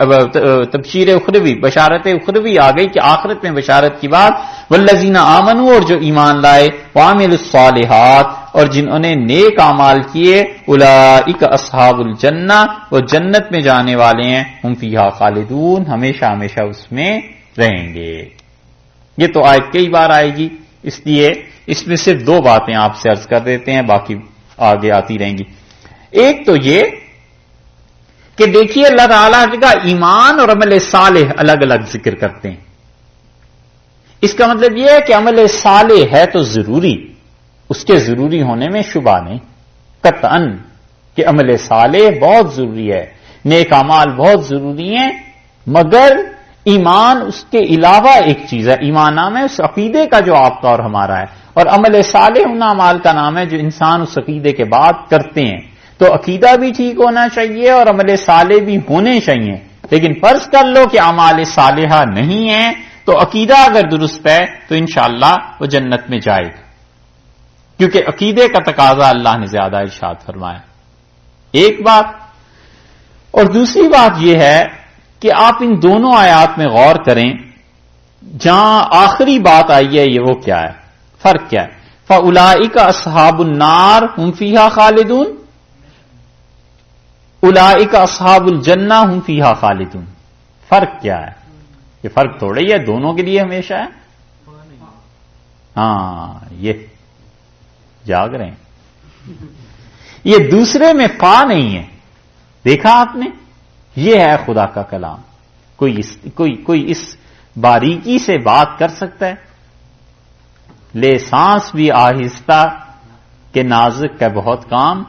تبشیر اخروی، بشارت اخروی آ گئی کہ آخرت میں بشارت کی بات۔ والذین آمنوا، اور جو ایمان لائے، وعملوا الصالحات، اور جنہوں نے نیک اعمال کیے، اولئک اصحاب الجنہ، وہ جنت میں جانے والے ہیں، ہم فیہا خالدون، ہمیشہ ہمیشہ اس میں رہیں گے۔ یہ تو آیت کئی بار آئے گی، اس لیے اس میں صرف دو باتیں آپ سے عرض کر دیتے ہیں، باقی آگے آتی رہیں گی۔ ایک تو یہ کہ دیکھیے اللہ تعالیٰ کا ایمان اور عمل صالح الگ الگ ذکر کرتے ہیں۔ اس کا مطلب یہ ہے کہ عمل صالح ہے تو ضروری، اس کے ضروری ہونے میں شبہ نہیں، قطعاً کہ عمل صالح بہت ضروری ہے، نیک اعمال بہت ضروری ہیں، مگر ایمان اس کے علاوہ ایک چیز ہے، ایمان نام ہے اس عقیدے کا جو آپ کا اور ہمارا ہے، اور عمل صالح ان اعمال کا نام ہے جو انسان اس عقیدے کے بعد کرتے ہیں۔ تو عقیدہ بھی ٹھیک ہونا چاہیے اور عمل صالح بھی ہونے چاہیے. لیکن فرض کر لو کہ اعمال صالحہ نہیں ہیں تو عقیدہ اگر درست ہے تو انشاءاللہ وہ جنت میں جائے گا، کیونکہ عقیدے کا تقاضا اللہ نے زیادہ ارشاد فرمایا. ایک بات. اور دوسری بات یہ ہے کہ آپ ان دونوں آیات میں غور کریں، جہاں آخری بات آئی ہے یہ وہ کیا ہے، فرق کیا ہے؟ فَأُولَٰئِكَ أَصْحَابُ النَّارِ هُمْ فِيهَا خَالِدُونَ، اولئک اصحاب الجنہ ہم فیہا خالدون. فرق کیا ہے؟ یہ فرق تھوڑا ہی ہے، دونوں کے لیے ہمیشہ ہے. ہاں یہ جاگ رہے ہیں. یہ دوسرے میں فا نہیں ہے. دیکھا آپ نے، یہ ہے خدا کا کلام. کوئی اس باریکی سے بات کر سکتا ہے؟ لے سانس بھی آہستہ کہ نازک کا بہت کام،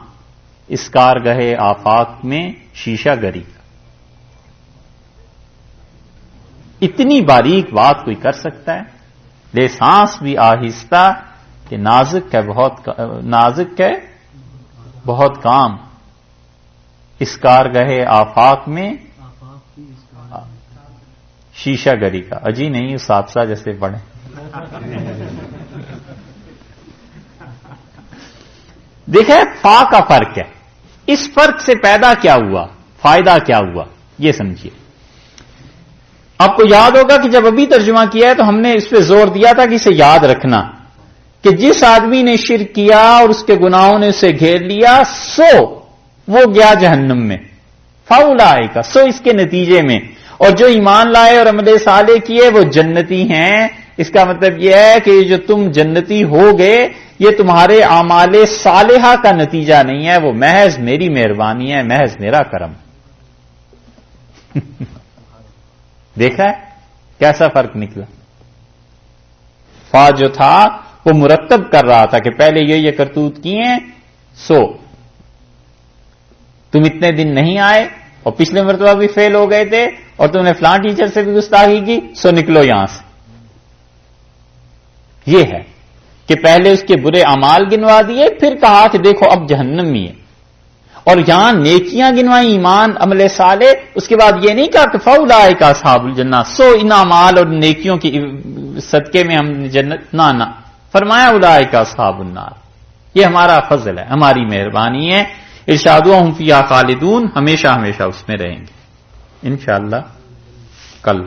اس کارگاہ آفاق میں شیشہ گری کا. اتنی باریک بات کوئی کر سکتا ہے؟ لے سانس بھی آہستہ کہ نازک ہے بہت کام، اس کارگاہ آفاق میں شیشہ گری کا. اجی نہیں اساتذہ جیسے پڑھیں. دیکھیں فا کا فرق ہے. اس فرق سے پیدا کیا ہوا، فائدہ کیا ہوا، یہ سمجھیے. آپ کو یاد ہوگا کہ جب ابھی ترجمہ کیا ہے تو ہم نے اس پہ زور دیا تھا کہ اسے یاد رکھنا کہ جس آدمی نے شرک کیا اور اس کے گناہوں نے اسے گھیر لیا سو وہ گیا جہنم میں. فاولائک، سو اس کے نتیجے میں. اور جو ایمان لائے اور عمل صالح کیے وہ جنتی ہیں. اس کا مطلب یہ ہے کہ جو تم جنتی ہو گئے یہ تمہارے اعمال صالحہ کا نتیجہ نہیں ہے، وہ محض میری مہربانی ہے، محض میرا کرم. دیکھا ہے کیسا فرق نکلا. فا جو تھا وہ مرتب کر رہا تھا کہ پہلے یہ کرتوت کیے سو تم اتنے دن نہیں آئے اور پچھلے مرتبہ بھی فیل ہو گئے تھے اور تم نے فلاں ٹیچر سے بھی گستاخی کی سو نکلو یہاں سے. یہ ہے کہ پہلے اس کے برے اعمال گنوا دیے، پھر کہا کہ دیکھو اب جہنم ہی ہے. اور یہاں نیکیاں گنوائی، ایمان عمل صالح، اس کے بعد یہ نہیں کہا کہ فاولئک اصحاب الجنہ، سو ان اعمال اور نیکیوں کی صدقے میں ہم جنت نہ فرمایا اولئک اصحاب النار. یہ ہمارا فضل ہے، ہماری مہربانی ہے. ارشاد ہم فیہا خالدون، ہمیشہ ہمیشہ اس میں رہیں گے انشاءاللہ. کل